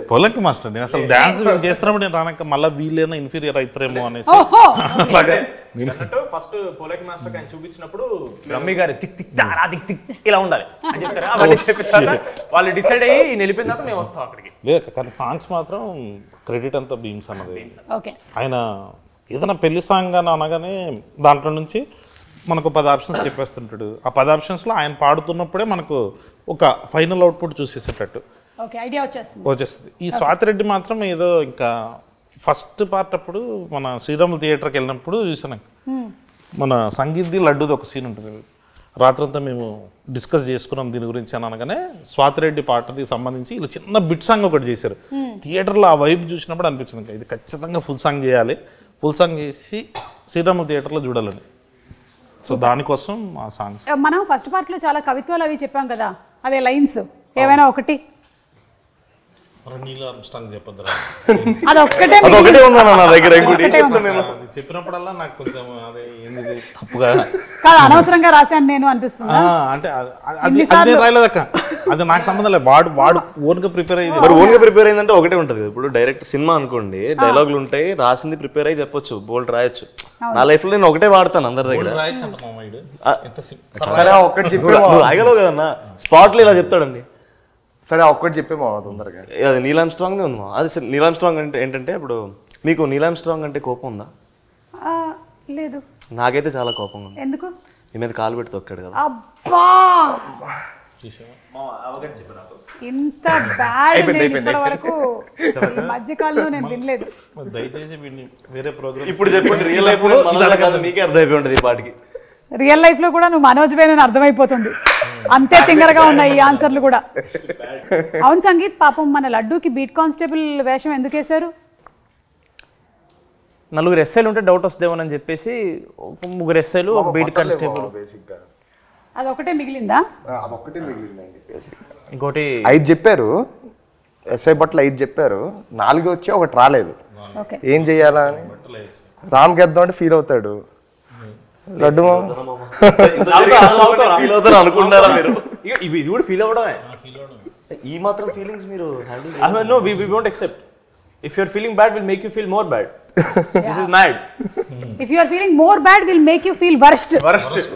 పొల్లకి మాస్టర్ నేను అసలు డాన్స్ చేస్తున్నప్పుడు నేను రానక్క మళ్ళీ వీళ్ళైనా ఇన్ఫీరియర్ అవుతారేమో అనేసి ఫస్ట్ పొలకి మాస్టర్ ఆయన చూపించినప్పుడు రమ్మి గారు దిక్ దిక్ తారా దిక్ దిక్ ఇలా ఉండాలి అని చెప్తారు. వాళ్ళు డిసైడ్ అయ్యి వెళ్ళిపోయిన తర్వాత మేము వస్తాం అక్కడికి. లేదు కానీ సాంగ్స్ మాత్రం క్రెడిట్ అంతా బీమ్స్ అన్నది. ఆయన ఏదైనా పెళ్లి సాంగ్ అని అనగానే దాంట్లో నుంచి మనకు 10 ఆప్షన్స్ చెప్పేస్తుంటాడు. ఆ 10 ఆప్షన్స్లో ఆయన పాడుతున్నప్పుడే మనకు ఒక ఫైనల్ అవుట్పుట్ చూసేసేటట్టు వచ్చేస్తుంది. ఈ స్వాతిరెడ్డి మాత్రం ఏదో ఇంకా ఫస్ట్ పార్ట్ అప్పుడు మన శ్రీరాములు థియేటర్కి వెళ్ళినప్పుడు చూసాను, మన సంగీత్ది లడ్డూది ఒక సీన్ ఉంటుంది. రాత్రంతా మేము డిస్కస్ చేసుకున్నాం దీని గురించి అని అనగానే స్వాతిరెడ్డి పాటకి సంబంధించి ఇలా చిన్న బిట్ సాంగ్ ఒకటి చేశారు. థియేటర్లో ఆ వైబ్ చూసినప్పుడు అనిపించింది ఇది ఖచ్చితంగా ఫుల్ సాంగ్ చేయాలి, ఫుల్ సాంగ్ చేసి శ్రీరాములు థియేటర్లో చూడాలని. సో దానికోసం ఆ సాంగ్స్. మనం ఫస్ట్ పార్ట్లో చాలా కవిత్వాలు అవి చెప్పాం కదా, అదే లైన్స్ ఏమైనా ఒకటి చెప్పినప్పుడల్లా నాకు కొంచెం అదే ఏంది తప్పుగా అనవసరంగా రాశాను నేను అనిపిస్తుంది. అంటే అది రాయలేదక్క, అది నాకు సంబంధం లేదు. వాడు ఓన్ గా ప్రిపేర్ అయ్యింది. మరి ఓన్ గా ప్రిపేర్ అయిందంటే ఒకటే ఉంటది. ఇప్పుడు డైరెక్ట్ సినిమా అనుకోండి, డైలాగులు ఉంటాయి, రాసింది ప్రిపేర్ అయ్యి చెప్పొచ్చు, బోల్డ్ రాయొచ్చు. నా లైఫ్ లో నేను ఒకటే వాడతాను అందరి దగ్గర. ఒకటి రాయగలవు కదన్నా, స్పాట్ లో ఇలా చెప్తాడండి సరే ఒక్కటి చెప్పే మామ తొందరగా. అది నీలామ్ స్ట్రాంగ్ ఉంది మా. అది నీలామ్ స్ట్రాంగ్ అంటే ఏంటంటే ఇప్పుడు మీకు నీలామ్ స్ట్రాంగ్ అంటే కోపం ఉందా? లేదు. నాకైతే చాలా కోపం ఉంది. ఎందుకు? మీ మీద కాలు పెట్టి తొక్కాడు కదా. అబ్బా ఇంత బ్యాడ్ ఇప్పటి వరకు మధ్యకాలంలో నేను వినలేదు. దయచేసి వేరే ప్రోగ్రామ్ ఇప్పుడు చెప్పండి, రియల్ లైఫ్ లో మీకే అర్థమైపోయి ఉంటుంది ఈ పాటికి. రియల్ లైఫ్ లో కూడా నువ్వు మనోజ్ వేణు అర్థమైపోతుంది. అంతే తింగరగా ఉన్నాయి ఈ ఆన్సర్లు కూడా. అవును సంగీత్, పాపం మన లడ్డూకి బీట్ కానిస్టేబుల్ వేషం ఎందుకు వేశారు? 4 ఎస్ఐలు ఉంటే డౌట్ వస్తుందేమోనని చెప్పేసి 3 ఎస్ఐలు బీట్ కానిస్టేబుల్. అదొకటే మిగిలిందా? అదొక్కటే మిగిలిందండి. ఇంకోటి 5 చెప్పారు, ఎస్ఐ బట్టలు 5 చెప్పారు, 4 వచ్చి ఒకటి రాలేదు. ఏం చెయ్యాలా అని రామ్ గెద్దాం అంటే ఫీల్ అవుతాడు. లడ్డు ఫీల్ అవుతారు అనుకుంటారా మీరు? ఇది కూడా ఫీల్ అవ్వడమే. ఈ మాత్రం ఫీలింగ్స్ మీరు No, we won't accept. If you're feeling bad, will make you feel more bad. This is mad. If you are feeling more bad, will make you feel worst.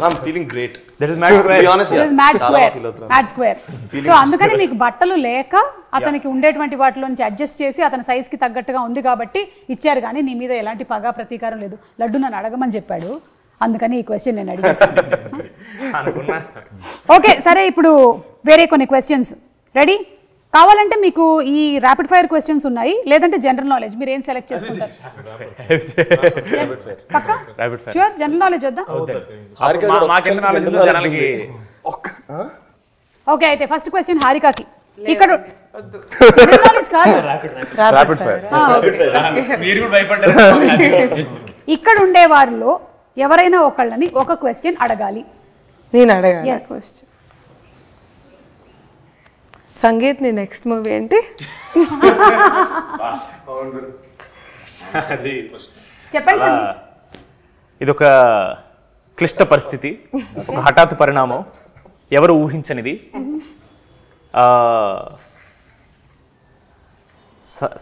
I'm feeling great. That is mad square. Be honest, This is mad square. Mad square. So అందుకని మీకు బట్టలు లేక అతనికి ఉండేటువంటి వాటిలో నుంచి adjust చేసి అతని సైజ్ కి తగ్గట్టుగా ఉంది కాబట్టి ఇచ్చారు, కానీ నీ మీద ఎలాంటి పగా ప్రతీకారం లేదు. లడ్డు నన్ను అడగమని చెప్పాడు, అందుకని ఈ క్వశ్చన్ నేను అడిగేసాను. ఓకే సరే, ఇప్పుడు వేరే కొన్ని క్వశ్చన్స్ రెడీ కావాలంటే మీకు ఈ ర్యాపిడ్ ఫైర్ క్వశ్చన్స్ ఉన్నాయి, లేదంటే జనరల్ నాలెడ్జ్, మీరు ఏం సెలెక్ట్ చేసుకుంటారు? పక్కా ష్యూర్ జనరల్ నాలెడ్జ్ వద్దా? ఓకే అయితే ఫస్ట్ క్వశ్చన్ హారికాకి. ఇక్కడ జనరల్ నాలెడ్జ్ కాదు, ర్యాపిడ్ ఫైర్. ఇక్కడ ఉండే వారిలో ఎవరైనా ఒకళ్ళని ఒక క్వశ్చన్ అడగాలి. నేను అడగాలి Yes. క్వశ్చన్. సంగీత్ నీ నెక్స్ట్ మూవీ ఏంటి? చెప్పండి సంగీత్. ఇదొక క్లిష్ట పరిస్థితి, ఒక హఠాత్ పరిణామం, ఎవరు ఊహించనిది.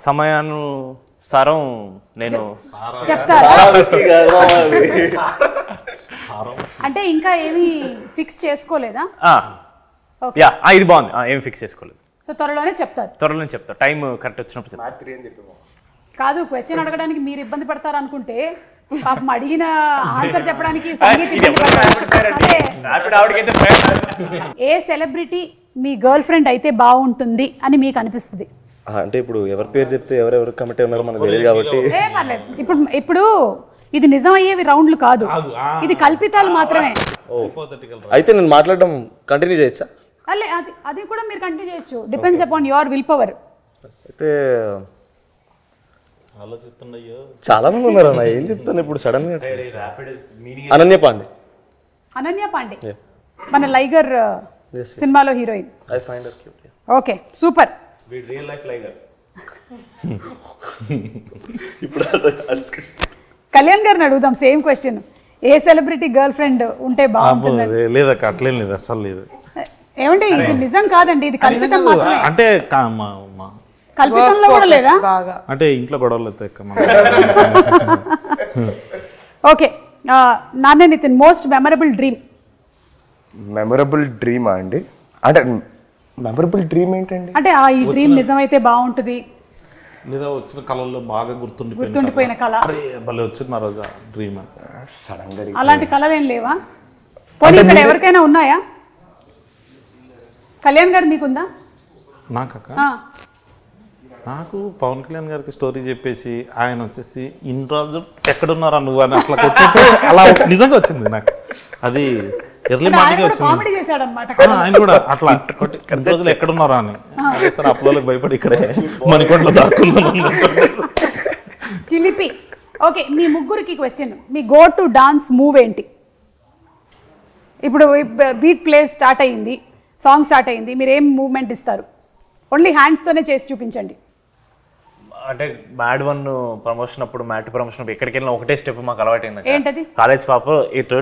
సమయానుసారం నేను చెప్తారా? అంటే ఇంకా ఏమీ ఫిక్స్ చేసుకోలేదా? యా ఇది బాగుంది, ఏం ఫిక్స్ చేసుకోలేదు. సో త్వరలోనే చెప్తారు. త్వరలోనే చెప్తా, టైం కరెక్ట్ వచ్చినప్పుడు చెప్తా. కాదు, క్వశ్చన్ అడగడానికి మీరు ఇబ్బంది పడతారు అనుకుంటే పాపం అడిగిన ఆన్సర్ చెప్పడానికి సంగీత్ ఇబ్బంది పడతారు. ఏ సెలబ్రిటీ మీ గర్ల్ ఫ్రెండ్ అయితే బాగుంటుంది అని మీకు అనిపిస్తుంది? అంటే ఇప్పుడు ఎవరి పేరు చెప్తే ఎవరెవరు కమిటీ ఉన్నారో మనకు తెలియదు కాబట్టి ఏ పర్లేదు. ఇప్పుడు ఇది నిజం అయ్యేవి రౌండ్లు కాదు, ఇది కల్పితాలు మాత్రమే. అయితే నేను మాట్లాడడం కంటిన్యూ చేయొచ్చా? అల్లే అది కూడా మీరు కంటిన్యూ చేయొచ్చు, depends upon your will power. అయితే ఆలోచిస్తున్నాయో చాలా మంది ఉన్నారు అన్న, ఏం చెప్తాను ఇప్పుడు సడన్ గా. అనన్య పాండే. అనన్య పాండే మన లైగర్ సినిమాలో heroine. I find her cute. Okay super. Real life Liger. ఇప్పుడు కళ్యాణ్ గారిని అడుగుదాం సేమ్ క్వశ్చన్. ఏ సెలబ్రిటీ గర్ల్ ఫ్రెండ్ ఉంటే బాగుంటుంది? లేదక్క, అట్లేం లేదు, అస్సలు లేదు. ఏమండి ఇది నిజం కాదండి, ఇది కల్పితం మాత్రమే. అంటే కల్పితంలో కూడా లేదా? బాగా అంటే ఇంట్లో గొడవలు అవుతాయి. ఓకే నాన్నే Nithin, most memorable dream. Memorable డ్రీమా అండి? అంటే మెమరబుల్ డ్రీమ్ ఏంటండి? అంటే ఈ డ్రీమ్ నిజమైతే బాగుంటుంది, లేదా వచ్చిన కళల్లో బాగా గుర్తుండిపోయిన కళ. అరే భలే వచ్చింది ఆ రోజు డ్రీమ్. సడన్ గా అలాంటి కళలు ఏం లేవా? పోనీ ఇక్కడ ఎవరికైనా ఉన్నాయా? కళ్యాణ్ గారు మీకుందా? నాకక్క, నాకు పవన్ కళ్యాణ్ గారికి స్టోరీ చెప్పేసి ఆయన వచ్చేసి ఇన్ని రోజులు ఎక్కడున్నారా నువ్వు అని అట్లా కొట్టినట్టు అలా నిజంగా వచ్చింది నాకు. అది ఎర్లీ మార్నింగ్ వచ్చింది. కామెడీ చేశాడు అన్నమాట ఆయన కూడా అట్లా కొట్టి ఇన్ని రోజులు ఎక్కడున్నారా అని. సార్ అప్పులోకి భయపడి ఇక్కడే మణికొండలో దాక్కున్నాను. చిలిపి. ఓకే మీ ముగ్గురికి question, me go to dance move ఏంటి? ఇప్పుడు బీట్ ప్లే స్టార్ట్ అయ్యింది, సాంగ్ స్టార్ట్ అయ్యింది, మీరు ఏం మూవ్మెంట్ ఇస్తారు? ఓన్లీ హ్యాండ్స్తోనే చేసి చూపించండి. అంటే మ్యాడ్ 1 ప్రమోషన్ అప్పుడు, మ్యాట్ ప్రమోషన్ అప్పుడు ఎక్కడికి వెళ్ళినా ఒకటే స్టెప్ మాకు అలవాటైంది. ఏంటది? కాలేజ్ పాప ఇటు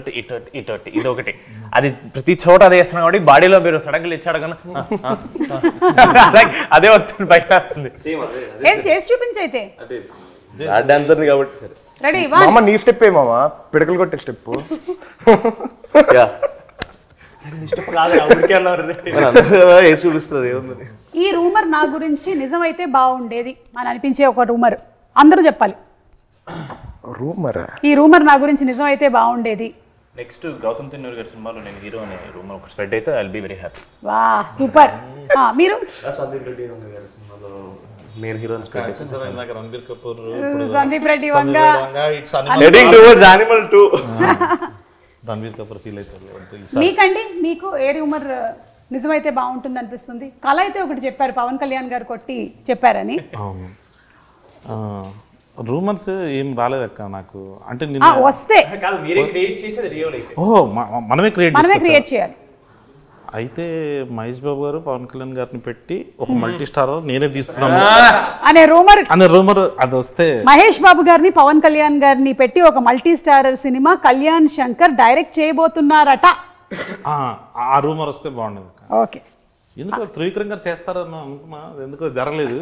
ఇది ఒకటి, అది ప్రతి చోట అదే చేస్తున్నాం కాబట్టి బాడీలో మీరు సడన్గా ఇచ్చాడు కానీ అదే వస్తుంది, బయట వస్తుంది. ఏం చేసి చూపించైతే డాన్సర్ కాబట్టి రెడీ. మామ నీ స్టెప్ ఏ మామ, పిడకలు కొట్టే స్టెప్. వేసి చూపిస్తుంది ఏముంది. ఈ రూమర్ నా గురించి నిజమైతే బాగుండేది అని అనిపించే ఒక రూమర్ అందరూ చెప్పాలి. రూమరా? ఈ రూమర్ నా గురించి నిజమైతే బాగుండేది. నెక్స్ట్ గౌతమ్ తిన్నూరి గారి సినిమాలో నేను హీరో అనే రూమర్ ఒక స్ప్రెడ్ అయితే I will be very happy. వా సూపర్. మీరు సందీప్ రెడ్డి గారి సినిమాలో నేను heroine Ranbir Kapoor, Sandeep Reddy Vanga heading towards Animal 2. Ranbir Kapoor feel అవుతారు. మీకండి మీకు ఏ రూమర్ నిజమైతే బాగుంటుంది అనిపిస్తుంది? కళ అయితే ఒకటి చెప్పారు, పవన్ కళ్యాణ్ గారు కొట్టి చెప్పారని. అవును, రూమర్స్ ఏం రాలేదక్క నాకు. అంటే వస్తే కాదు మీరే క్రియేట్ చేసేది రియల్ అయితే. ఓహో మనమే క్రియేట్ చేయాలి. అయితే మహేష్ బాబు గారు పవన్ కళ్యాణ్ గారిని పెట్టి ఒక మల్టీ స్టార్ నేనే తీస్తున్నాను అనే రూమర్ అది వస్తే, మహేష్ బాబు గారిని పవన్ కళ్యాణ్ గారిని పెట్టి ఒక మల్టీ స్టారర్ సినిమా కళ్యాణ్ శంకర్ డైరెక్ట్ చేయబోతున్నారట. ఆ రూమర్ వస్తే బాగుండేది. ఓకే, ఎందుకో త్రివిక్రమ్ గారు చేస్తారని అనుకున్నా, ఎందుకో జరగలేదు.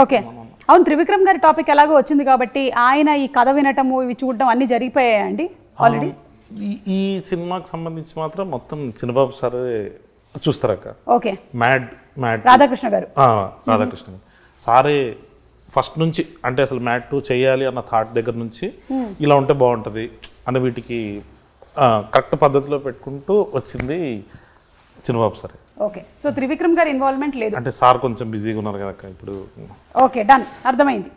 ఓకే, అవును, త్రివిక్రమ్ గారి టాపిక్ ఎలాగో వచ్చింది కాబట్టి ఆయన ఈ కథ వినటము ఇవి చూడడం అన్ని జరిగిపోయాయండి ఆల్రెడీ. ఈ సినిమాకి సంబంధించి మాత్రం మొత్తం చిన్నబాబు సార్ చూస్తారక్క. ఓకే, మ్యాడ్ రాధాకృష్ణ గారు సారే ఫస్ట్ నుంచి, అంటే అసలు మ్యాడ్ 2 చేయాలి అన్న థాట్ దగ్గర నుంచి ఇలా ఉంటే బాగుంటుంది అన్న వీటికి కరెక్ట్ పద్ధతిలో పెట్టుకుంటూ వచ్చింది చిన్నబాబు సార్. ఓకే, సో త్రివిక్రమ్ గారి ఇన్వాల్వ్మెంట్ లేదు అంటే సార్ కొంచెం బిజీగా ఉన్నారు కదా ఇప్పుడు. ఓకే, డన్, అర్థమైంది.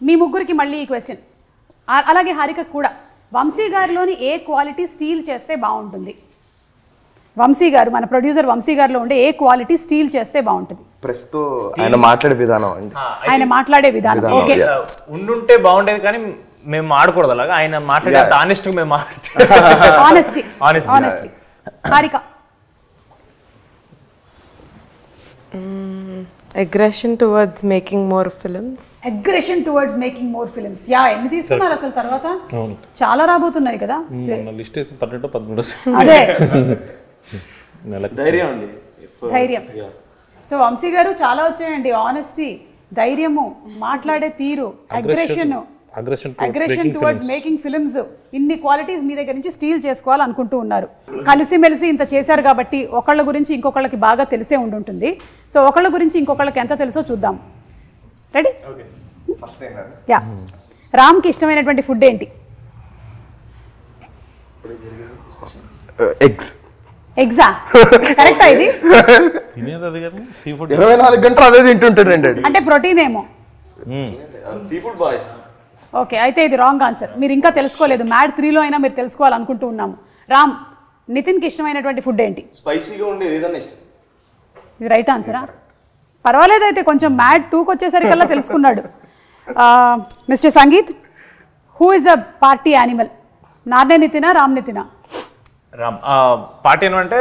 మీ ముగ్గురికి మళ్ళీ ఈ క్వశ్చన్, అలాగే హారిక కూడా. వంశీ గారిలోని ఏ క్వాలిటీ స్టీల్ చేస్తే బాగుంటుంది? వంశీ గారు, మన ప్రొడ్యూసర్ వంశీ గారిలో ఉండే ఏ క్వాలిటీ స్టీల్ చేస్తే బాగుంటుంది? ప్రస్తుతం ఆయన మాట్లాడే విధానం అండి. ఆయన మాట్లాడే విధానం. ఓకే, ఉండుంటే బాగుండేది కానీ మేము ఆడకూడదు అలాగా. ఆయన మాట్లాడే ఆనెస్ట్ మేము honesty. Harika aggression towards making more films. Yeah, ఎన్ని తీస్తున్నారు అసలు తర్వాత? చాలా రాబోతున్నాయి కదా. లిస్ట్ 12-13. అదే ధైర్యం. సో వంశీ గారు చాలా వచ్చాయండి. ఆనెస్టీ, ధైర్యము, మాట్లాడే తీరు, అగ్రెషన్ టువర్డ్స్ మేకింగ్ ఫిల్మ్స్, ఇన్ని క్వాలిటీస్ మీ దగ్గర నుంచి స్టీల్ చేసుకోవాలనుకుంటూ ఉన్నారు. కలిసిమెలిసి ఇంత చేశారు కాబట్టి ఒకళ్ళ గురించి ఇంకొకళ్ళకి బాగా తెలిసే ఉండుంటుంది. సో ఒకళ్ళ గురించి ఇంకొకళ్ళకి ఎంత తెలుసో చూద్దాం. రెడీ? యా. రామ్కి ఇష్టమైనటువంటి ఫుడ్ ఏంటి? ఎగ్జా? కరెక్టా ఇది? తినేది అది కానీ సీ ఫుడ్ 24 గంటలు అదే తింటుంటాడండి. అంటే ప్రోటీన్ ఏమో. Sea food bye. ఓకే, అయితే ఇది రాంగ్ ఆన్సర్. మీరు ఇంకా తెలుసుకోలేదు. మ్యాడ్ 3లో అయినా మీరు తెలుసుకోవాలనుకుంటూ ఉన్నాము. రామ్, నితిన్కి ఇష్టమైనటువంటి ఫుడ్ ఏంటి? స్పైసీగా ఉండేది ఏదన్నా ఇష్టం. ఇది రైట్ ఆన్సరా? పర్వాలేదు, అయితే కొంచెం మ్యాడ్ 2కి వచ్చేసరికల్లా తెలుసుకున్నాడు. Mister Sangeet, who is a party animal? Narne నితినా, రామ్ నితినా? రామ్. పార్టీ అంటే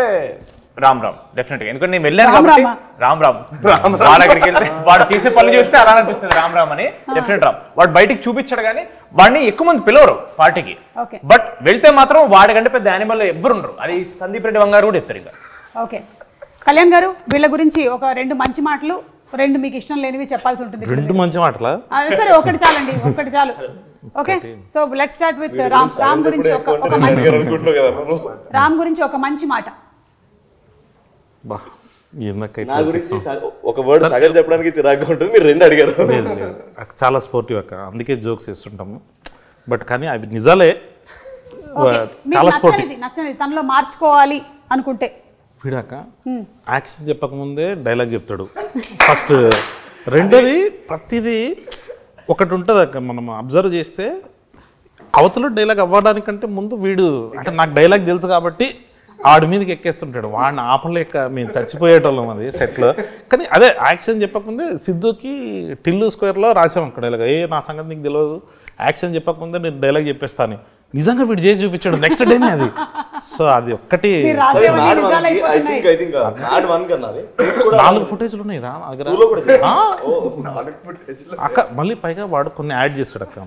రామ్ డెఫినెట్గా. ఎందుకంటే నేను వెళ్ళాను కాబట్టి రామ్ వాడి దగ్గరికి వెళ్తే వాడు చేసే పనులు చూస్తే అలా అనిపిస్తుంది రామ్ అని. డెఫినెట్ రామ్. వాడు బయటికి చూపించాడు కానీ వాడిని ఎక్కువ మంది పిలవరు పార్టీకి. బట్ వెళ్తే మాత్రం వాడి కంటే పెద్ద యానిమల్ ఎవ్వరు ఉండరు. అది సందీప్ రెడ్డి వంగారు కూడా చెప్తారు. ఇంకా ఓకే, కళ్యాణ్ గారు, వీళ్ళ గురించి ఒక 2 మంచి మాటలు, 2 మీకు ఇష్టం లేనివి చెప్పాల్సి ఉంటుంది. 2 మంచి మాటలా? సరే, ఒకటి చాలండి, ఒకటి చాలు. Okay, so let's start with Ram గురించి ఒక మంచి మాట. నా గురించి ఒక వర్డ్ సగం చెప్పడానికి చిరాగ్గా ఉంటుంది. మీరు 2 అడిగారు. చాలా స్పోర్టివ్ అక్క, అందుకే జోక్స్ చేస్తుంటాము. బట్ కానీ అవి నిజాలే. చాలా స్పోర్టివ్. నచ్చనిది తనలో మార్చుకోవాలి అనుకుంటే వీడాక యాక్షన్ చెప్పకముందే డైలాగ్ చెప్తాడు ఫస్ట్. రెండోది ప్రతిదీ ఒకటి ఉంటుంది అక్క, మనం అబ్జర్వ్ చేస్తే అవతల డైలాగ్ అవ్వడానికంటే ముందు వీడు, అంటే నాకు డైలాగ్ తెలుసు కాబట్టి ఆడి మీదకి ఎక్కేస్తుంటాడు. వాడిని ఆపలేక మేము చచ్చిపోయేటోళ్ళం అది సెట్లో. కానీ అదే యాక్షన్ చెప్పకముందే సిద్ధుకి టిల్లు స్క్వేర్లో రాసాం అక్కడ డైలాగ్. నా సంగతి నీకు తెలియదు, యాక్షన్ చెప్పకముందే నేను డైలాగ్ చెప్పేస్తాను. నిజంగా వీడు చేసి చూపించాడు నెక్స్ట్ డేనే అది. సో అది ఒక్కటి 4 ఫుటేజ్లు ఉన్నాయి రా అక్క. మళ్ళీ పైగా వాడు కొన్ని యాడ్ చేస్తాడు అక్క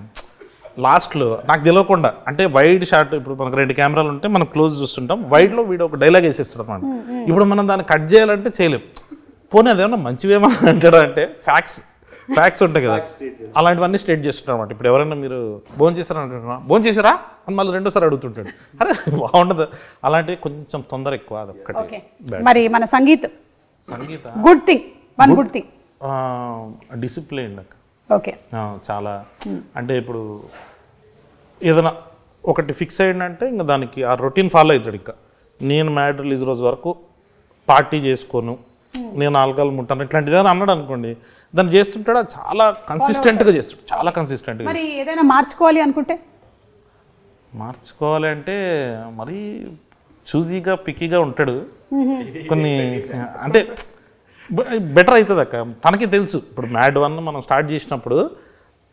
లాస్ట్లో, నాకు తెలియకుండా. అంటే వైడ్ షాట్, ఇప్పుడు మనకు 2 కెమెరాలు ఉంటే మనం క్లోజ్ చూస్తుంటాం, వైడ్లో వీడు ఒక డైలాగ్ వేసేస్తాడు అన్నమాట. ఇప్పుడు మనం దాన్ని కట్ చేయాలంటే చేయలేం. పోనీ అదేమన్నా మంచివేమో అంటాడు అంటే ఫ్యాక్స్ ఫ్యాక్ట్స్ ఉంటాయి కదా, అలాంటివన్నీ స్టేట్ చేస్తుంటారు అనమాట. ఇప్పుడు ఎవరైనా మీరు భోజనం చేశారా అంటున్నా, భోజనం చేశారా అని మళ్ళీ రెండోసారి అడుగుతుంటాడు. అరే బాగుండదు, అలాంటివి కొంచెం తొందర ఎక్కువ, అదొక్కటి. మరి మన sangeet good thing, one good thing discipline. Okay, చాలా అంటే ఇప్పుడు ఏదైనా ఒకటి ఫిక్స్ అయ్యిందంటే ఇంకా దానికి ఆ రొటీన్ ఫాలో అవుతాడు. ఇంకా నేను మ్యాడ్ రిలీజ్ రోజు వరకు పార్టీ చేసుకోను, నేను ఆల్కహాల్ ముట్టాను, ఇట్లాంటిది ఏదైనా అన్నాడు అనుకోండి, దాన్ని చేస్తుంటాడు. అది చాలా కన్సిస్టెంట్గా చేస్తాడు, చాలా కన్సిస్టెంట్గా. మరి ఏదైనా మార్చుకోవాలి అనుకుంటే? మార్చుకోవాలి అంటే మరీ చూజీగా పిక్కీగా ఉంటాడు కొన్ని, అంటే బెటర్ అవుతుంది అక్క. తనకి తెలుసు ఇప్పుడు మ్యాడ్ 1 మనం స్టార్ట్ చేసినప్పుడు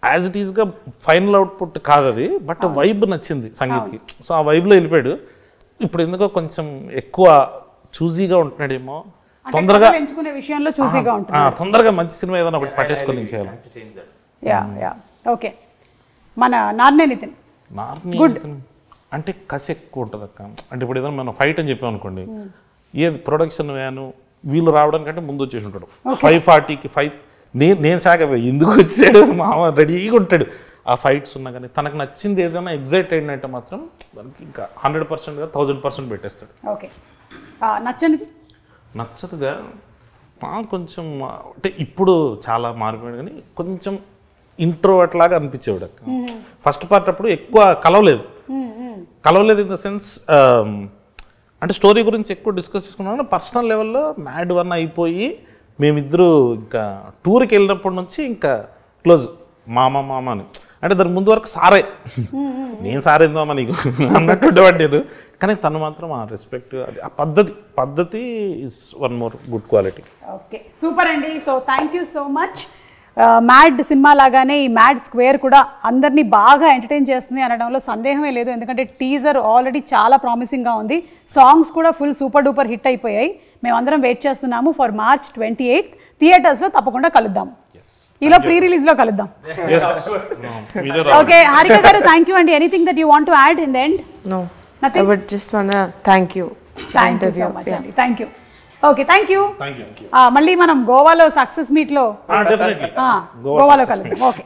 యాజ్ ఇట్ ఈస్గా ఫైనల్ అవుట్పుట్ కాదు అది, బట్ వైబ్ నచ్చింది సంగీత్కి. సో ఆ వైబ్లో వెళ్ళిపోయాడు. ఇప్పుడు ఎందుకో కొంచెం ఎక్కువ చూజీగా ఉంటున్నాడేమో, తొందరగా ఎంచుకునే విషయంలో చూసీగా ఉంటుంది. తొందరగా మంచి సినిమా ఏదైనా ఒకటి పట్టేసుకొని చేయాలి. Yeah okay. మన నార్నే నితిన్ గుడ్ అంటే కసి ఎక్కువ ఉంటుంది అక్క. అంటే ఇప్పుడు ఏదైనా మనం ఫైట్ అని చెప్పాం అనుకోండి, ఏది ప్రొడక్షన్ వ్యాను వీళ్ళు రావడానికంటే ముందు వచ్చేసి ఉంటాడు. 5:40కి నేను సాగపోయి ఎందుకు వచ్చాడు మామ రెడీగా ఉంటాడు. ఆ ఫైట్స్ ఉన్నా కానీ తనకు నచ్చింది ఏదైనా ఎగ్జైట్ అయినట్టే మాత్రం దానికి ఇంకా 100%గా 1000% పెట్టేస్తాడు. ఓకే, నచ్చనిది? నచ్చదుగా కొంచెం అంటే ఇప్పుడు చాలా మారిపోయాడు, కానీ కొంచెం ఇంట్రోవర్ట్ లాగా అనిపించేవాడు. ఫస్ట్ పార్ట్ అప్పుడు ఎక్కువ కలవలేదు ఇన్ ద సెన్స్ అంటే స్టోరీ గురించి ఎక్కువ డిస్కస్ చేసుకున్నాం. పర్సనల్ లెవెల్లో మ్యాడ్ 1 అయిపోయి మేమిద్దరూ ఇంకా టూర్కి వెళ్ళినప్పటి నుంచి ఇంకా క్లోజ్, మామ అని. అంటే దాని ముందు వరకు సారే, నేను సారేందామా నీకు అన్నట్టు ఉండేవాడు నేను. కానీ తను మాత్రం ఆ రెస్పెక్ట్, అది ఆ పద్ధతి is one more good quality. Okay, super అండి. So thank you so much. Mad సినిమా లాగానే ఈ మ్యాడ్ స్క్వేర్ కూడా అందరినీ బాగా ఎంటర్టైన్ చేస్తుంది అనడంలో సందేహమే లేదు. ఎందుకంటే టీజర్ ఆల్రెడీ చాలా ప్రామిసింగ్గా ఉంది, సాంగ్స్ కూడా ఫుల్ సూపర్ డూపర్ హిట్ అయిపోయాయి. మేమందరం వెయిట్ చేస్తున్నాము ఫర్ March 28 థియేటర్స్లో. తప్పకుండా కలుద్దాం, ఈలో ప్రీ రిలీజ్లో కలుద్దాం. ఓకే హారిక గారు, థ్యాంక్ యూ అండి. Anything that you want to add in the end? No, I would just want thank you so much అండి. Thank you. Okay, thank you. మళ్ళీ మనం గోవాలో సక్సెస్ మీట్లో గోవాలో కలుద్దాం. ఓకే.